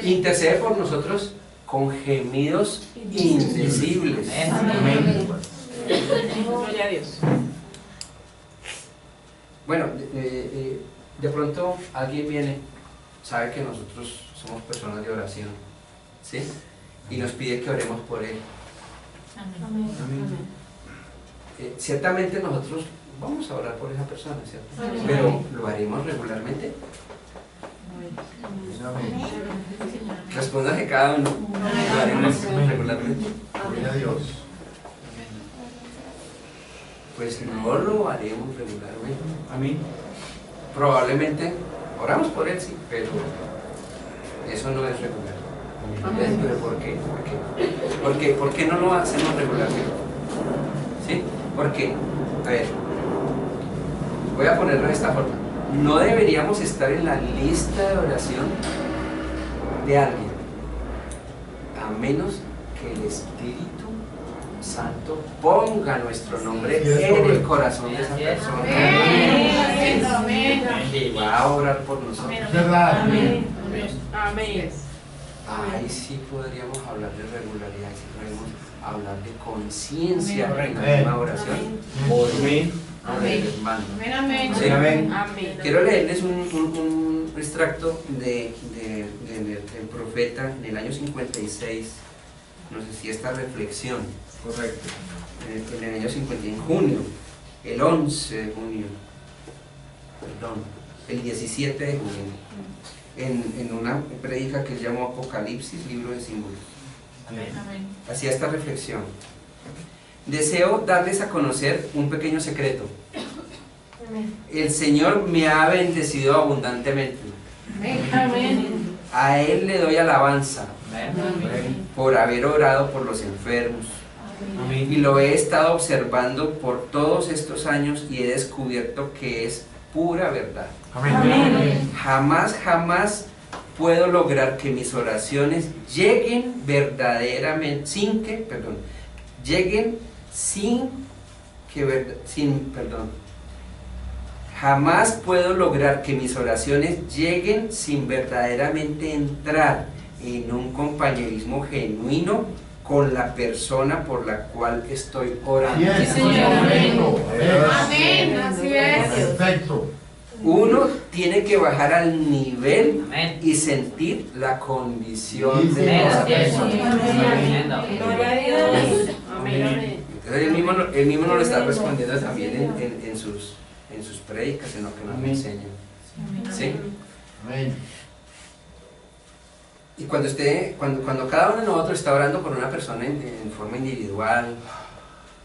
¿Sí? Intercede por nosotros con gemidos indecibles. Gloria a Dios. Bueno, de pronto alguien viene, sabe que nosotros somos personas de oración, ¿sí? Y nos pide que oremos por él. Ciertamente nosotros vamos a orar por esa persona, ¿cierto? Pero ¿lo haremos regularmente? Responda que cada uno lo haremos regularmente. Gloria a Dios. Pues no lo haremos regularmente. Amén. Probablemente oramos por él, sí, pero eso no es regular. ¿Pero por qué? ¿Por qué no lo hacemos regularmente? ¿Sí? Porque, a ver, voy a ponerlo de esta forma. No deberíamos estar en la lista de oración de alguien, a menos que el Espíritu Santo ponga nuestro nombre en el corazón de esa persona. Y va a orar por nosotros. ¿Verdad? Amén. Ahí sí podríamos hablar de regularidad, sí podríamos hablar de conciencia en la misma oración por el hermano. ¿Sí? Quiero leerles un extracto del profeta en el año 56, no sé si esta reflexión, Correcto. en el año 50, en junio, el 11 de junio, perdón, el 17 de junio. En una predica que él llamó Apocalipsis, libro de símbolos. Hacía esta reflexión. Deseo darles a conocer un pequeño secreto. El Señor me ha bendecido abundantemente. A Él le doy alabanza por haber orado por los enfermos. Y lo he estado observando por todos estos años y he descubierto que es pura verdad. Jamás puedo lograr que mis oraciones lleguen verdaderamente, jamás puedo lograr que mis oraciones lleguen sin verdaderamente entrar en un compañerismo genuino con la persona por la cual estoy orando. Sí, Señor. Amén. Así es. Perfecto. Uno tiene que bajar al nivel Amén. y sentir la condición Sí, de esa Así es. persona. Gloria a Dios. Amén. Entonces él mismo nos lo está respondiendo también en sus prédicas, en lo que nos Amén. enseña. ¿Sí? Amén. Y cuando cada uno de nosotros está orando por una persona en forma individual,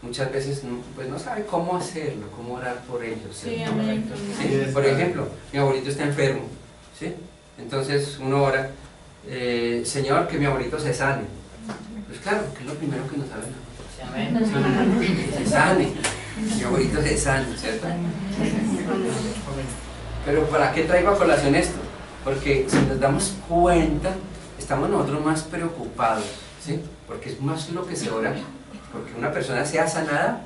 muchas veces pues no sabe cómo hacerlo, cómo orar por ellos. Sí, ¿cierto? amén. ¿Sí? Por ejemplo, mi abuelito está enfermo, ¿sí? Entonces uno ora, Señor, que mi abuelito se sane. Pues claro, que es lo primero que nos sale. Amén. Que se sane, mi abuelito se sane, ¿cierto? Pero ¿para qué traigo a colación esto? Porque si nos damos cuenta, estamos nosotros más preocupados, ¿sí? Porque es más lo que se ora, porque una persona sea sanada,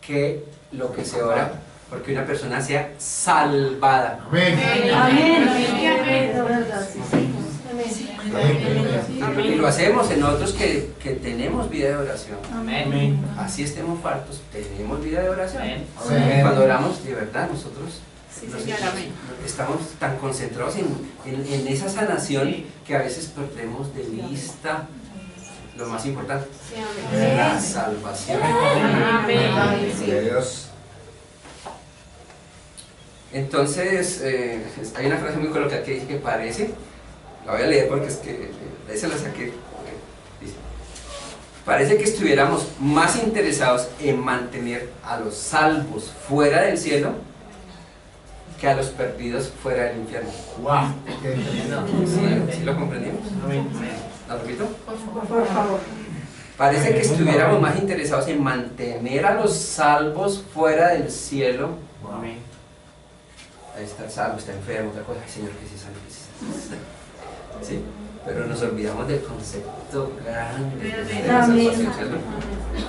que lo que se ora, porque una persona sea salvada. Amén. Y lo hacemos en nosotros que tenemos vida de oración. Amén. Así estemos faltos, tenemos vida de oración. Amén. Amén. Cuando oramos, de verdad, nosotros Sí, Señor. Amén. estamos tan concentrados en esa sanación que a veces perdemos de vista lo más importante, la salvación. Amén. Gloria a Dios. Entonces, hay una frase muy coloquial que dice que parece, la voy a leer porque es que ahí se la saqué. Dice, parece que estuviéramos más interesados en mantener a los salvos fuera del cielo que a los perdidos fuera del infierno. Wow. ¿Sí lo comprendimos? Amén. ¿La repito? Por favor. Parece que estuviéramos más interesados en mantener a los salvos fuera del cielo. Amén. Ahí está el salvo, está enfermo, otra cosa. Ay, Señor, que sí sane, que sí sane. ¿Sí? Pero nos olvidamos del concepto grande de la salvación, ¿cierto?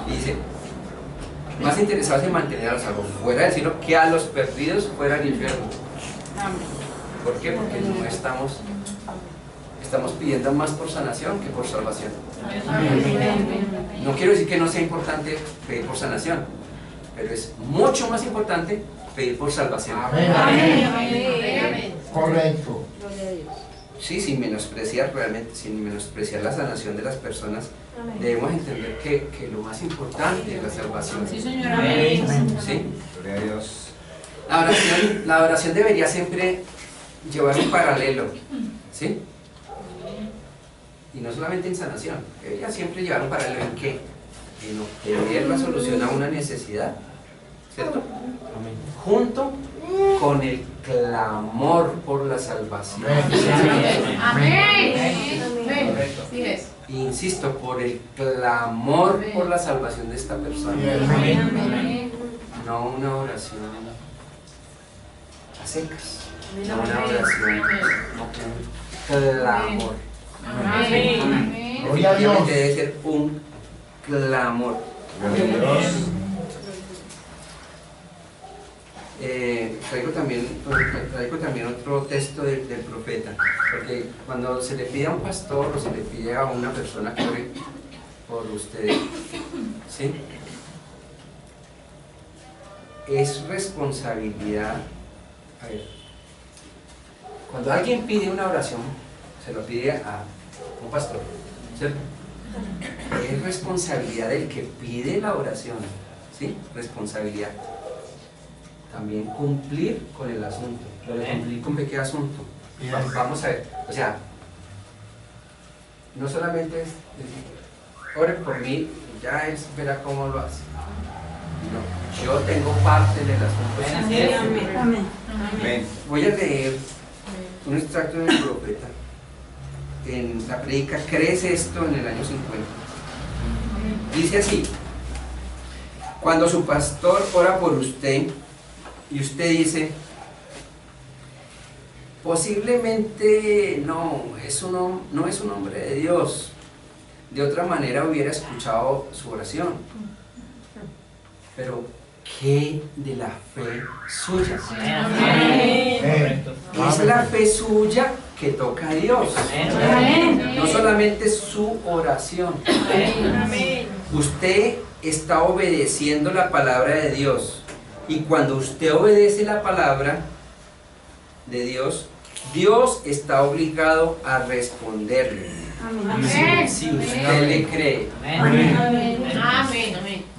Y dice, más interesados en mantener a los salvos fuera del cielo que a los perdidos fuera del infierno. ¿Por qué? Porque no estamos pidiendo más por sanación que por salvación. No quiero decir que no sea importante pedir por sanación, pero es mucho más importante pedir por salvación. Amén. Correcto. Sí, sin menospreciar realmente, sin menospreciar la sanación de las personas, debemos entender que lo más importante es la salvación. Sí, Señor. Amén. ¿Sí? Gloria a Dios. La oración debería siempre llevar un paralelo, ¿sí? Y no solamente en sanación, debería siempre llevar un paralelo en qué, en obtener la solución a una necesidad, ¿cierto? Amén. Junto con el clamor por la salvación. Amén. Correcto. Sí es. Insisto, por el clamor por la salvación de esta persona. Amén. No una oración a secas, no una oración con clamor. Amén. Gloria a Dios. Debe ser un clamor. Gloria a Dios. Traigo también otro texto del profeta, porque cuando se le pide a un pastor o se le pide a una persona que ore por ustedes, ¿sí? Es responsabilidad. A ver, cuando alguien pide una oración, se lo pide a un pastor, ¿cierto? Es responsabilidad del que pide la oración, ¿sí? Responsabilidad. También cumplir con el asunto, cumplir con qué asunto. Vamos a ver, o sea, no solamente es decir, ore por mí, ya es verá cómo lo hace. No, yo tengo parte en el asunto. Así es. Amén. Voy a leer un extracto del profeta. En la predica Crece esto en el año 50. Dice así: cuando su pastor ora por usted y usted dice, posiblemente no es un hombre de Dios, de otra manera hubiera escuchado su oración, pero ¿qué de la fe suya? Amén. Correcto. Es la fe suya que toca a Dios. No solamente su oración. Usted está obedeciendo la palabra de Dios. Y cuando usted obedece la palabra de Dios, Dios está obligado a responderle. Si usted le cree.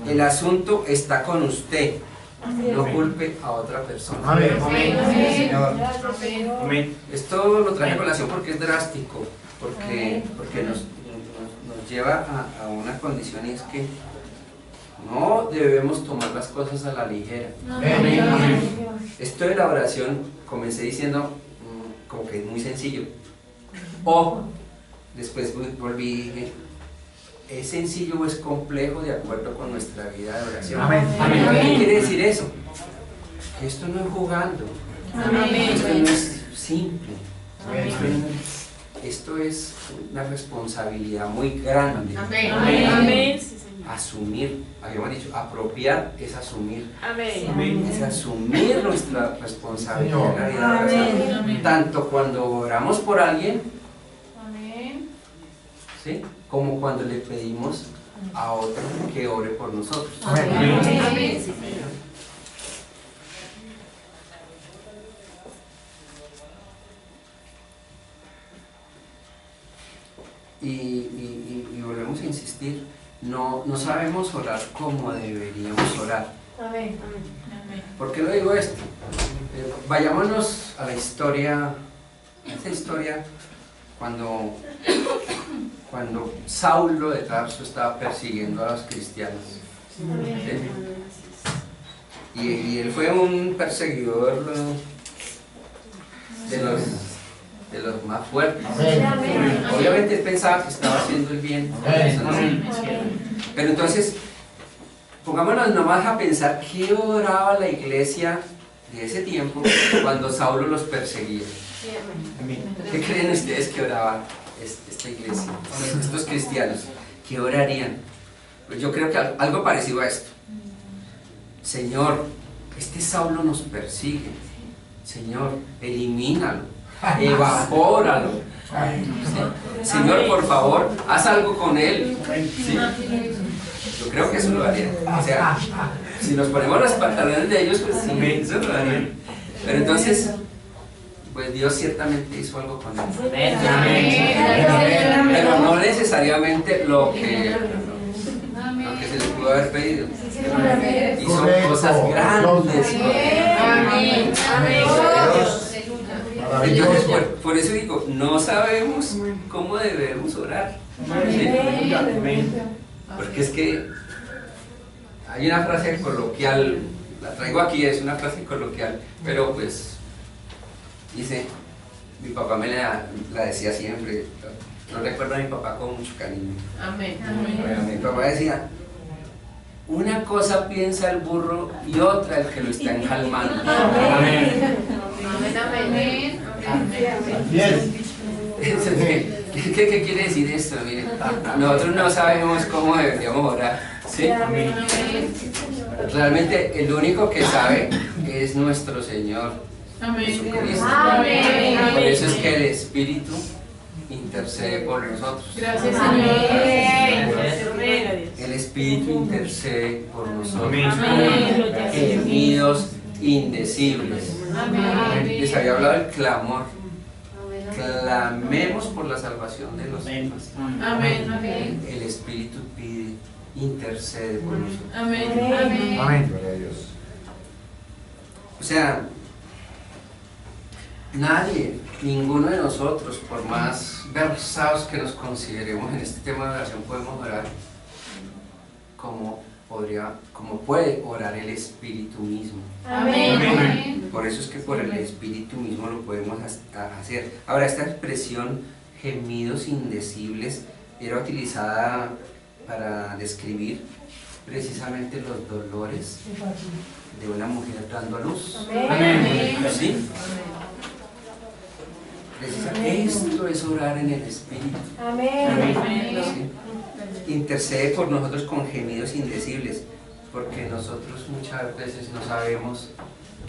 El asunto está con usted. No culpe a otra persona. Esto lo traje a colación porque es drástico, porque nos lleva a una condición, y es que no debemos tomar las cosas a la ligera. Esto de la oración, comencé diciendo como que es muy sencillo. O después volví y dije, ¿es sencillo o es complejo de acuerdo con nuestra vida de oración? ¿Qué quiere decir eso? Que esto no es jugando. Esto no es simple. Esto es una responsabilidad muy grande. Asumir, habíamos dicho, apropiar es asumir. Es asumir nuestra responsabilidad en la vida de oración. Tanto cuando oramos por alguien, ¿sí?, como cuando le pedimos a otro que ore por nosotros. Y volvemos a insistir, no sabemos orar como deberíamos orar. ¿Por qué lo digo esto? Vayámonos a la historia, esa historia cuando Saulo de Tarso estaba persiguiendo a los cristianos. ¿Sí? Y él fue un perseguidor de los más fuertes. Obviamente él pensaba que estaba haciendo el bien. Pero entonces, pongámonos nomás a pensar qué oraba la iglesia de ese tiempo cuando Saulo los perseguía. ¿Qué creen ustedes que oraba esta iglesia, estos cristianos? ¿Qué orarían? Pues yo creo que algo parecido a esto. Señor, este Saulo nos persigue. Señor, elimínalo, evapóralo. ¿Sí? Señor, por favor, haz algo con él. ¿Sí? Yo creo que eso lo harían. O sea, si nos ponemos los pantalones de ellos, pues sí, eso lo harían. Pero entonces, pues Dios ciertamente hizo algo con él. Pero no necesariamente lo que se le pudo haber pedido. Hizo cosas grandes. Entonces, por eso digo, no sabemos cómo debemos orar. ¿Sí? Porque es que hay una frase coloquial, la traigo aquí, es una frase coloquial, pero pues dice, mi papá me la decía siempre, no recuerdo a mi papá con mucho cariño. Mi papá decía, una cosa piensa el burro y otra el que lo está enjalmando. ¿Qué quiere decir esto? Mire, nosotros no sabemos cómo deberíamos orar, ¿sí? Realmente el único que sabe es nuestro Señor Jesucristo. Por eso es que el Espíritu intercede por nosotros. Gracias, Señor. El Espíritu intercede por nosotros. Gemidos indecibles. Les había hablado del clamor. Clamemos por la salvación de los demás. El Espíritu pide, intercede por nosotros. Amén. O sea, nadie, ninguno de nosotros, por más versados que nos consideremos en este tema de oración, podemos orar como puede orar el Espíritu mismo. Amén. Por eso es que por el Espíritu mismo lo podemos hacer. Ahora, esta expresión gemidos indecibles era utilizada para describir precisamente los dolores de una mujer dando a luz. ¿Sí? Esto es orar en el Espíritu. ¿Sí? Intercede por nosotros con gemidos indecibles, porque nosotros muchas veces no sabemos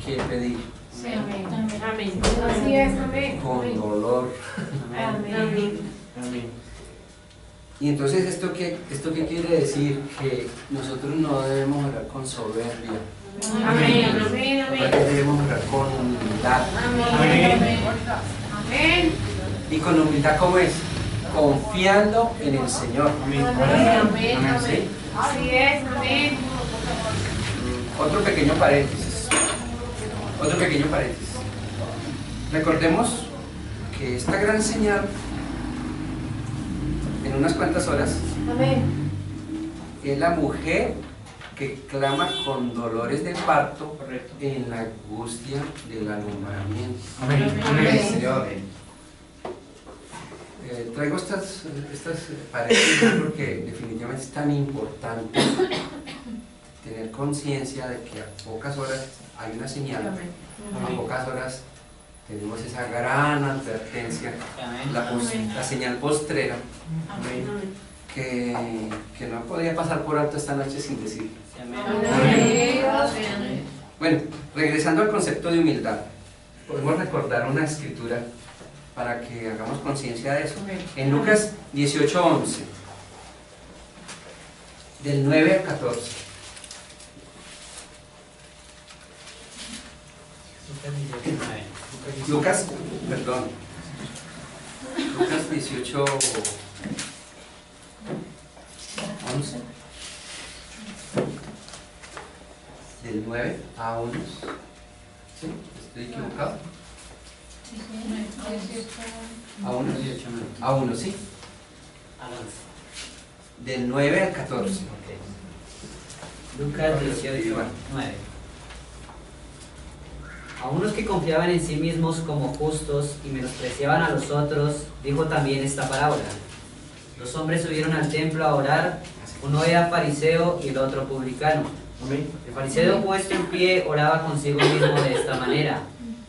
qué pedir. Amén. Así es, amén. con dolor. Amén. Amén. Y entonces, ¿esto qué quiere decir? Que nosotros no debemos orar con soberbia, Amén. Amén, porque amén. debemos orar con humildad. Amén. Amén. ¿Y con humildad cómo es? Confiando en el Señor. Amén. Amén, ¿Sí? amén. Así es, amén. Otro pequeño paréntesis. Otro pequeño paréntesis. Recordemos que esta gran señal, en unas cuantas horas, Amén. es la mujer que clama con dolores de parto Correcto. en la angustia del alumbramiento. Amén. Amén. Señor. Traigo estas paréntesis porque definitivamente es tan importante tener conciencia de que a pocas horas hay una señal, a pocas horas tenemos esa gran advertencia, la señal postrera, que no podía pasar por alto esta noche sin decir. Amén. Bueno, regresando al concepto de humildad, podemos recordar una escritura para que hagamos conciencia de eso. En Lucas 18:11, del 9 al 14. Lucas 18:11, del 9 a 11. ¿Sí? ¿Estoy equivocado? A 1, sí. Del 9 al 14. Lucas 18:9. A unos que confiaban en sí mismos como justos y menospreciaban a los otros, dijo también esta parábola. Dos hombres subieron al templo a orar, uno era fariseo y el otro publicano. Amén. El fariseo, puesto en pie, oraba consigo mismo de esta manera: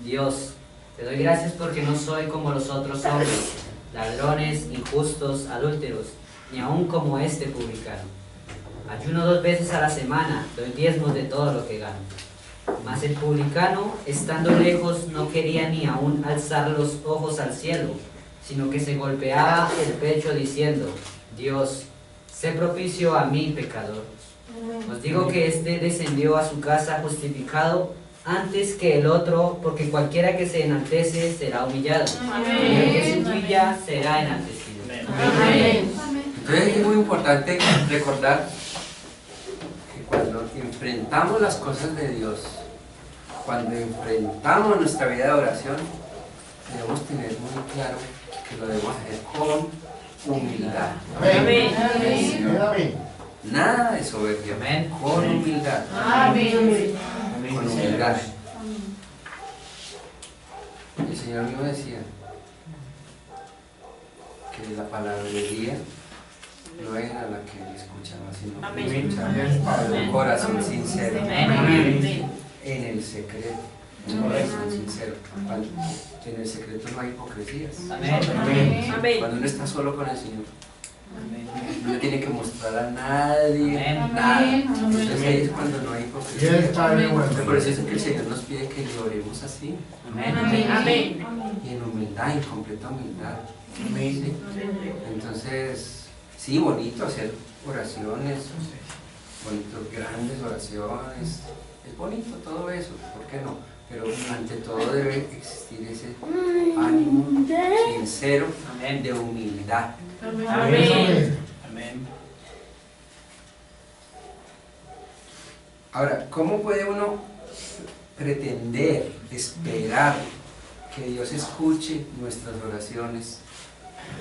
Dios, te doy gracias porque no soy como los otros hombres, ladrones, injustos, adúlteros, ni aun como este publicano. Ayuno 2 veces a la semana, doy diezmos de todo lo que gano. Mas el publicano, estando lejos, no quería ni aun alzar los ojos al cielo, sino que se golpeaba el pecho diciendo: Dios, sé propicio a mí, pecador. Os digo que éste descendió a su casa justificado antes que el otro, porque cualquiera que se enaltece será humillado, y el que se humilla será enaltecido. Amén. Entonces es muy importante recordar que cuando enfrentamos las cosas de Dios, cuando enfrentamos nuestra vida de oración, debemos tener muy claro que lo debemos hacer con humildad. Amén. Amén. Nada de soberbia, Amén. con humildad. Amén. Con humildad. El Señor mismo decía que la palabrería no era la que él escuchaba, sino que Amén. escuchaba con un corazón sincero, Amén. en el secreto, un corazón sincero. En el secreto no hay hipocresías. Amén. Amén. Cuando uno está solo con el Señor, no tiene que mostrar a nadie Amén. nada. Entonces ahí es cuando no hay hipocresía. Yes, Padre bueno. Por eso es que el Señor nos pide que lloremos así, Amén. y en humildad, en completa humildad. ¿Sí? Entonces, sí, bonito hacer oraciones, bonito, grandes oraciones, es bonito todo eso, ¿por qué no? Pero ante todo debe existir ese ánimo sincero de humildad. Amén. Ahora, ¿cómo puede uno pretender, esperar que Dios escuche nuestras oraciones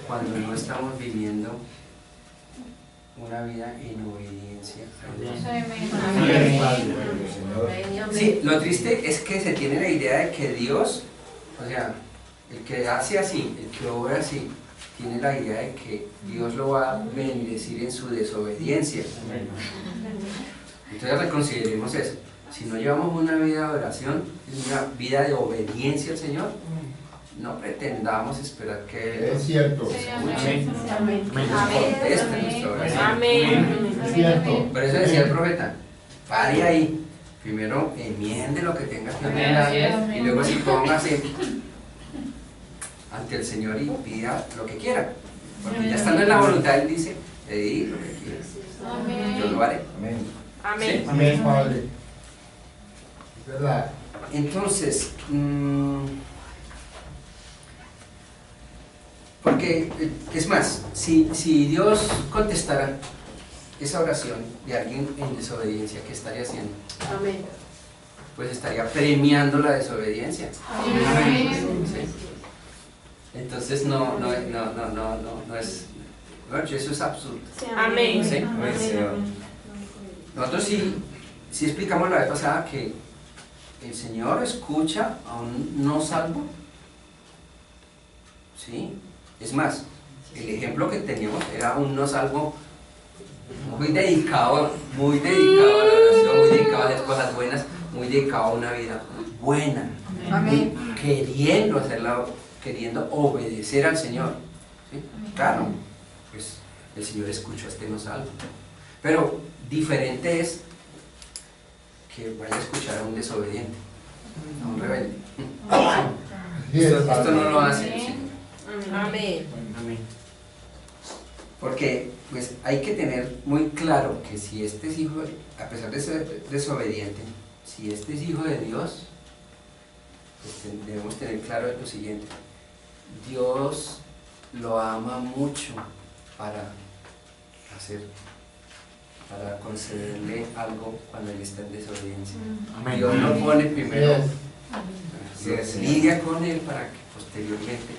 cuando no estamos viviendo una vida en obediencia a Dios? Sí, lo triste es que se tiene la idea de que Dios, o sea, el que hace así, el que obra así, tiene la idea de que Dios lo va a bendecir en su desobediencia. Entonces reconsideremos eso. Si no llevamos una vida de oración, una vida de obediencia al Señor, no pretendamos esperar que Él Es cierto. nos escuche, Amén. nos conteste nuestra oración. Amén. Es cierto. Por eso decía el profeta, pare ahí, primero enmiende lo que tenga que Amén, enmendar así es. y luego sí póngase ante el Señor y pida lo que quiera. Porque ya estando en la voluntad, Él dice, pedid lo que quieras. Yo lo haré. Amén. Amén. ¿Sí? Amén, Padre. Es verdad. Entonces, porque, es más, si Dios contestara esa oración de alguien en desobediencia, ¿qué estaría haciendo? Amén. Pues estaría premiando la desobediencia. ¿Sí? Entonces no es, bueno, eso es absurdo. Amén. ¿Sí? Amén, Señor. Nosotros sí explicamos la vez pasada que el Señor escucha a un no salvo. ¿Sí? Es más, el ejemplo que teníamos era un no salvo muy dedicado a la oración, muy dedicado a hacer cosas buenas, muy dedicado a una vida buena. Amén. Queriendo obedecer al Señor. ¿Sí? Claro, pues el Señor escucha a este no salvo. Pero diferente es que vaya a escuchar a un desobediente, a un rebelde. Esto no lo hace el Señor. Amén. Amén. Porque pues hay que tener muy claro que si este es hijo, a pesar de ser desobediente, si este es hijo de Dios, pues debemos tener claro lo siguiente: Dios lo ama mucho para concederle algo cuando él está en desobediencia. Amén. Dios lo pone primero, Yes. lidia con él para que posteriormente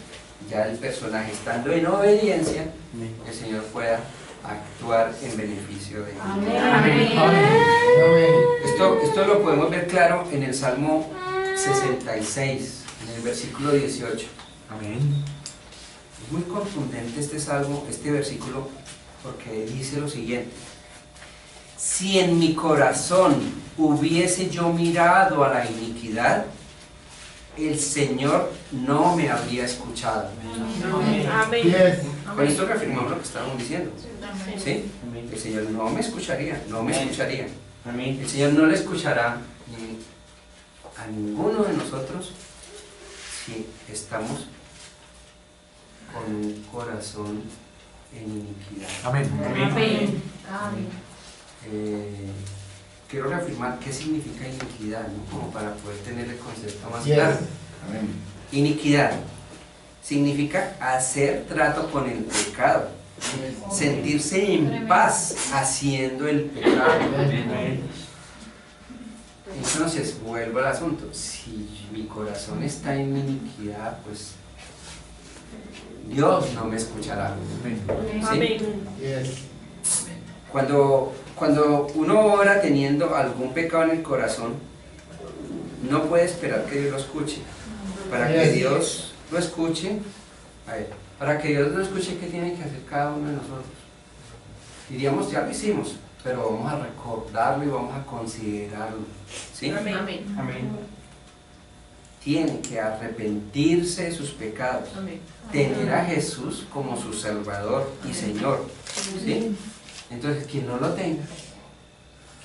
ya el personaje estando en obediencia, Amén. el Señor pueda actuar en beneficio de él. Amén. Esto lo podemos ver claro en el Salmo 66, en el versículo 18. Amén. Es muy contundente este salmo, este versículo, porque dice lo siguiente: si en mi corazón hubiese yo mirado a la iniquidad, el Señor no me habría escuchado. Amén. Con esto reafirmamos lo que estábamos diciendo. ¿Sí? Amén. El Señor no me escucharía, no me escucharía. Amén. El Señor no le escuchará ni a ninguno de nosotros si estamos con un corazón en iniquidad. Amén. Amén. Quiero reafirmar qué significa iniquidad, ¿no? Como para poder tener el concepto más Yes. claro. Amén. Iniquidad significa hacer trato con el pecado, sentirse en paz haciendo el pecado. Amén. Entonces, vuelvo al asunto: si mi corazón está en iniquidad, pues Dios no me escuchará. Amén. ¿Sí? Amén. Cuando uno ora teniendo algún pecado en el corazón, no puede esperar que Dios lo escuche. Para que Dios lo escuche, para que Dios lo escuche, ¿qué tiene que hacer cada uno de nosotros? Diríamos, ya lo hicimos, pero vamos a recordarlo y vamos a considerarlo. ¿Sí? Amén. Amén. Tiene que arrepentirse de sus pecados, Amén. tener a Jesús como su Salvador y Señor. ¿Sí? Entonces, quien no lo tenga,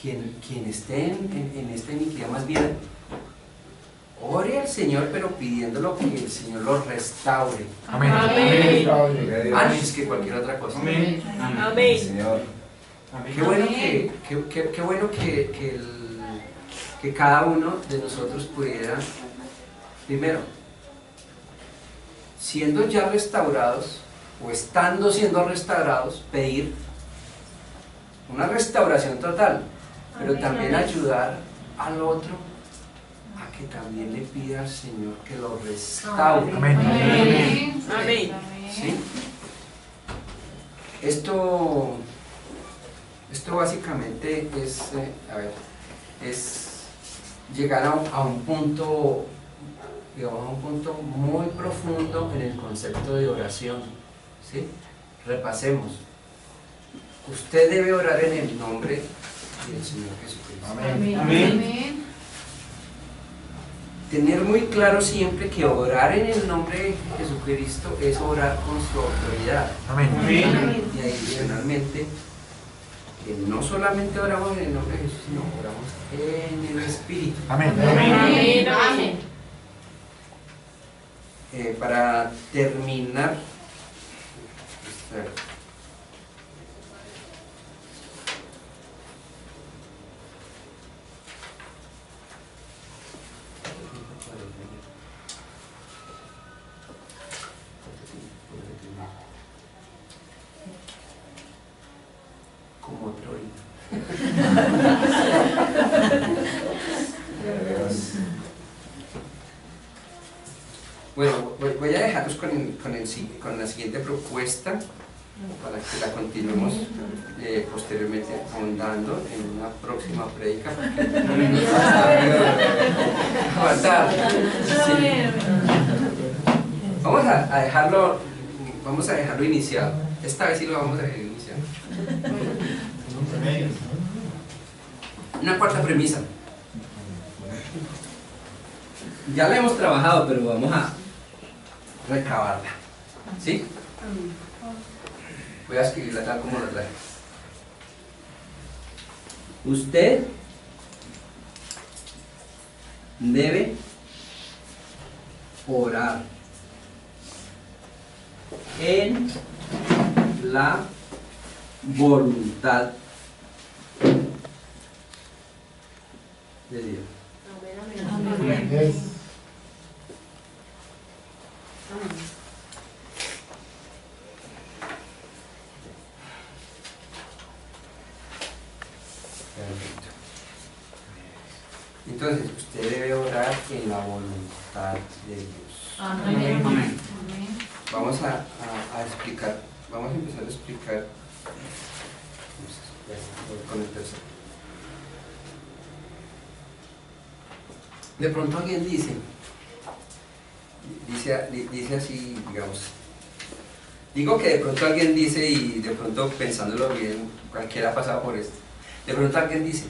quien esté en esta iniquidad, más bien ore al Señor, pero pidiéndolo que el Señor lo restaure Amén. Amén. Gloria a Dios. antes que cualquier otra cosa. Amén. Amén. Señor. Qué bueno qué bueno que cada uno de nosotros pudiera, primero, siendo ya restaurados o estando siendo restaurados, pedir una restauración total, pero también ayudar al otro a que también le pida al Señor que lo restaure. Amén. Amén. ¿Sí? Esto básicamente es llegar a un punto, digamos, a un punto muy profundo en el concepto de oración. ¿Sí? Repasemos. Usted debe orar en el nombre del Señor Jesucristo. Amén. Amén. Tener muy claro siempre que orar en el nombre de Jesucristo es orar con su autoridad. Amén. Y adicionalmente que no solamente oramos en el nombre de Jesús, sino oramos en el Espíritu. Amén. Amén. Amén. Para terminar, como otro ahorita. Bueno, voy a dejarlos con la siguiente propuesta para que la continuemos posteriormente ahondando en una próxima prédica. Vamos a dejarlo iniciado. Esta vez sí lo vamos a dejar iniciado. Una cuarta premisa. Ya la hemos trabajado, pero vamos a recabarla. ¿Sí? Voy a escribirla tal como la traje. Usted debe orar en la voluntad de Dios. Yes. Perfecto. Entonces, usted debe orar en la voluntad de Dios. Amén. Vamos a explicar, vamos a empezar a explicar con el tercero. De pronto alguien dice así, digamos, digo que de pronto alguien dice, y de pronto pensándolo bien, cualquiera ha pasado por esto, de pronto alguien dice,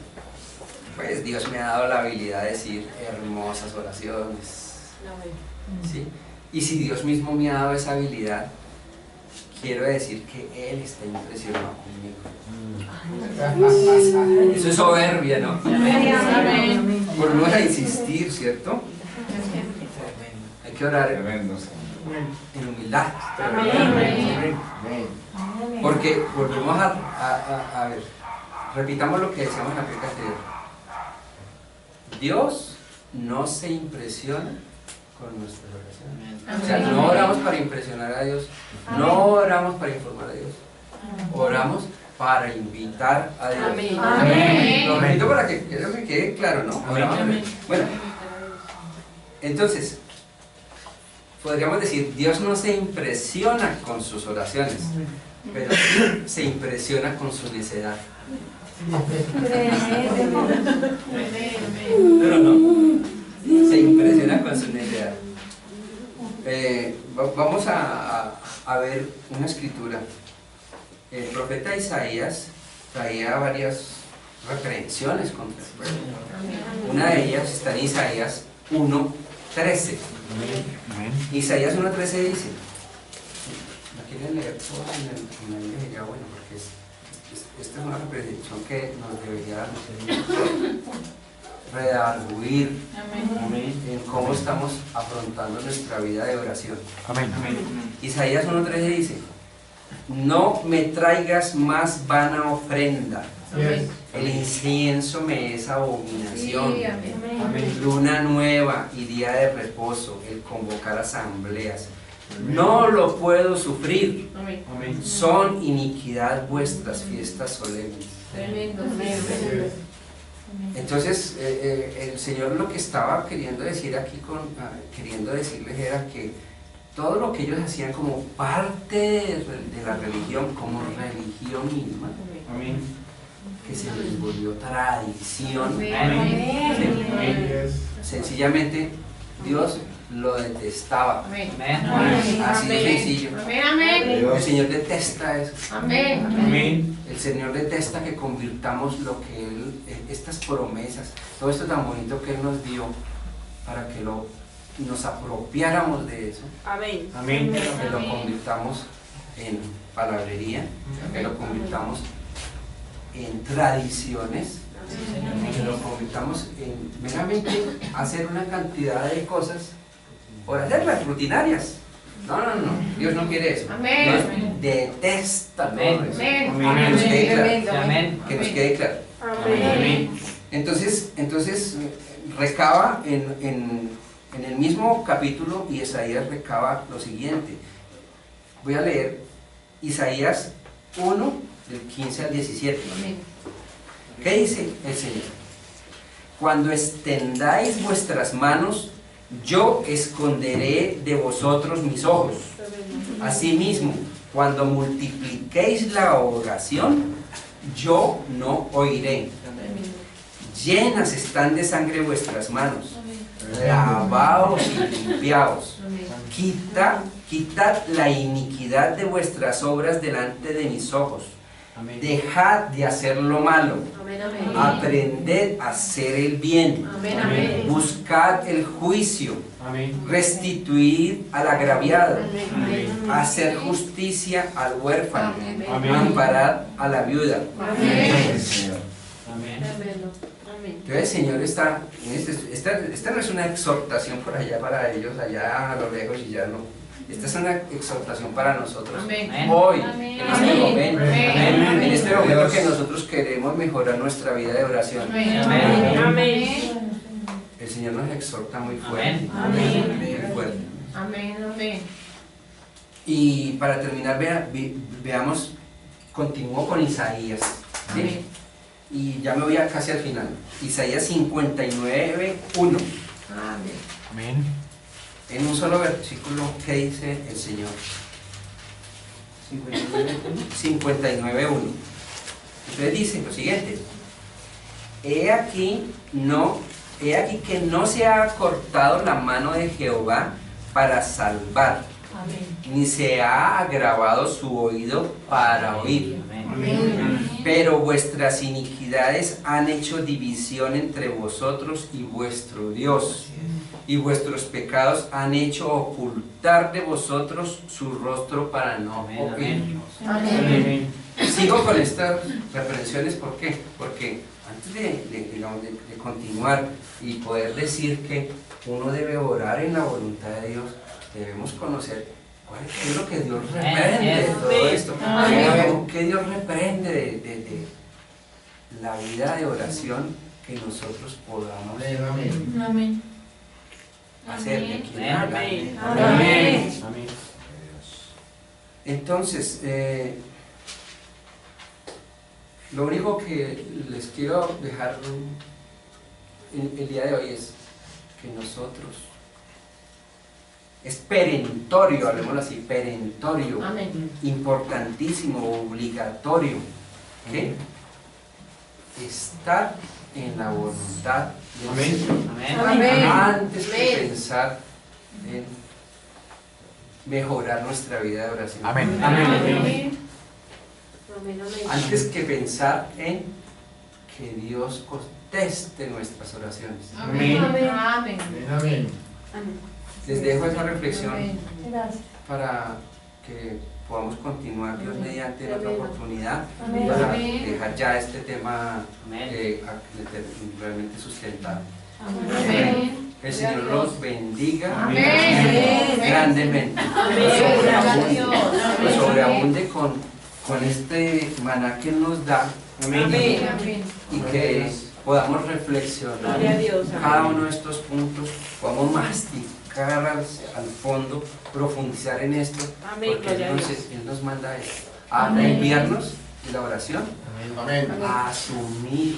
pues Dios me ha dado la habilidad de decir hermosas oraciones, ¿sí? Y si Dios mismo me ha dado esa habilidad, quiero decir que Él está impresionado conmigo. Eso es soberbia, ¿no? Amén. Por no insistir, ¿cierto? Hay que orar Tremendo. en humildad. Amén. Porque volvemos a ver, repitamos lo que decíamos en la prédica anterior. Dios no se impresiona con nuestras oraciones. O sea, no oramos para impresionar a Dios, no oramos para informar a Dios, oramos para invitar a Dios. Amén. Lo repito para que me quede claro, ¿no? Oramos. Bueno, entonces, podríamos decir, Dios no se impresiona con sus oraciones, pero sí se impresiona con su necedad. Pero no, se impresiona con su necedad. Vamos a ver una escritura. El profeta Isaías traía varias reprehensiones contra el pueblo. Una de ellas está en Isaías 1:13. Isaías 1:13 dice, ¿la quieren leer todos en el ya bueno, porque esta es una representación que nos debería redarguir en cómo estamos afrontando nuestra vida de oración. Amén. Isaías 1:13 dice, no me traigas más vana ofrenda, el incienso me es abominación, luna nueva y día de reposo, el convocar asambleas, no lo puedo sufrir, son iniquidad vuestras fiestas solemnes. Entonces el Señor lo que estaba queriendo decir aquí, queriendo decirles era que todo lo que ellos hacían como parte de la religión, como religión misma, que se les volvió tradición, sencillamente Dios lo detestaba. Así de sencillo. El Señor detesta eso. El Señor detesta que convirtamos lo que Él, estas promesas, todo esto tan bonito que Él nos dio, para que nos apropiáramos de eso, que lo convirtamos en palabrería, que lo convirtamos en tradiciones, que lo convirtamos en meramente hacer una cantidad de cosas por hacerlas rutinarias. No, Dios no quiere eso. Amén. Dios detesta todo Amén. eso. Amén. Que nos quede claro. Amén. Que nos quede claro. Amén. Entonces recaba en el mismo capítulo, y Isaías recaba lo siguiente. Voy a leer Isaías 1, del 15 al 17. ¿Qué dice el Señor? Cuando extendáis vuestras manos, yo esconderé de vosotros mis ojos. Asimismo, cuando multipliquéis la oración, yo no oiré. Llenas están de sangre vuestras manos. Lavaos y limpiaos. Quitad la iniquidad de vuestras obras delante de mis ojos. Dejad de hacer lo malo. Aprended a hacer el bien. Buscad el juicio. Restituid al agraviado. Hacer justicia al huérfano. Amparad a la viuda. Entonces el Señor está, esta no es una exhortación por allá para ellos, allá a lo lejos y ya no. Esta es una exhortación para nosotros hoy, en este momento, en este momento que nosotros queremos mejorar nuestra vida de oración. El Señor nos exhorta muy fuerte, muy fuerte. Y para terminar, veamos, continúo con Isaías, ¿sí? Y ya me voy casi al final. Isaías 59, 1. Amén. En un solo versículo, ¿qué dice el Señor? 59, 1. Entonces dice lo siguiente: He aquí que no se ha cortado la mano de Jehová para salvar, ni se ha agravado su oído para oír. Pero vuestras iniquidades han hecho división entre vosotros y vuestro Dios, y vuestros pecados han hecho ocultar de vosotros su rostro para no oír. Sigo con estas reprensiones, ¿por qué? Porque antes de continuar y poder decir que uno debe orar en la voluntad de Dios, debemos conocer qué es lo que Dios reprende de todo esto, qué Dios reprende de la vida de oración que nosotros podamos hacer de quien habla. Entonces, lo único que les quiero dejar el día de hoy es que nosotros, es perentorio, hablemoslo así, perentorio, importantísimo, obligatorio, ¿qué? Estar en la voluntad del Señor antes de pensar en mejorar nuestra vida de oración. Antes que pensar en que Dios conteste nuestras oraciones. Les dejo esa reflexión para que podamos continuar, Dios mediante, en otra oportunidad, para dejar ya este tema realmente sustentado. El Señor los bendiga grandemente. Nos sobreabunde con este maná que nos da, y que podamos reflexionar cada uno de estos puntos, podamos masticar al fondo, profundizar en esto, porque Él nos manda a enviarnos en la oración, a asumir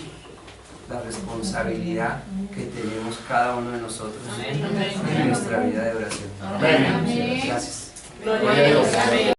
la responsabilidad que tenemos cada uno de nosotros en nuestra vida de oración. Gracias. Gloria a Dios.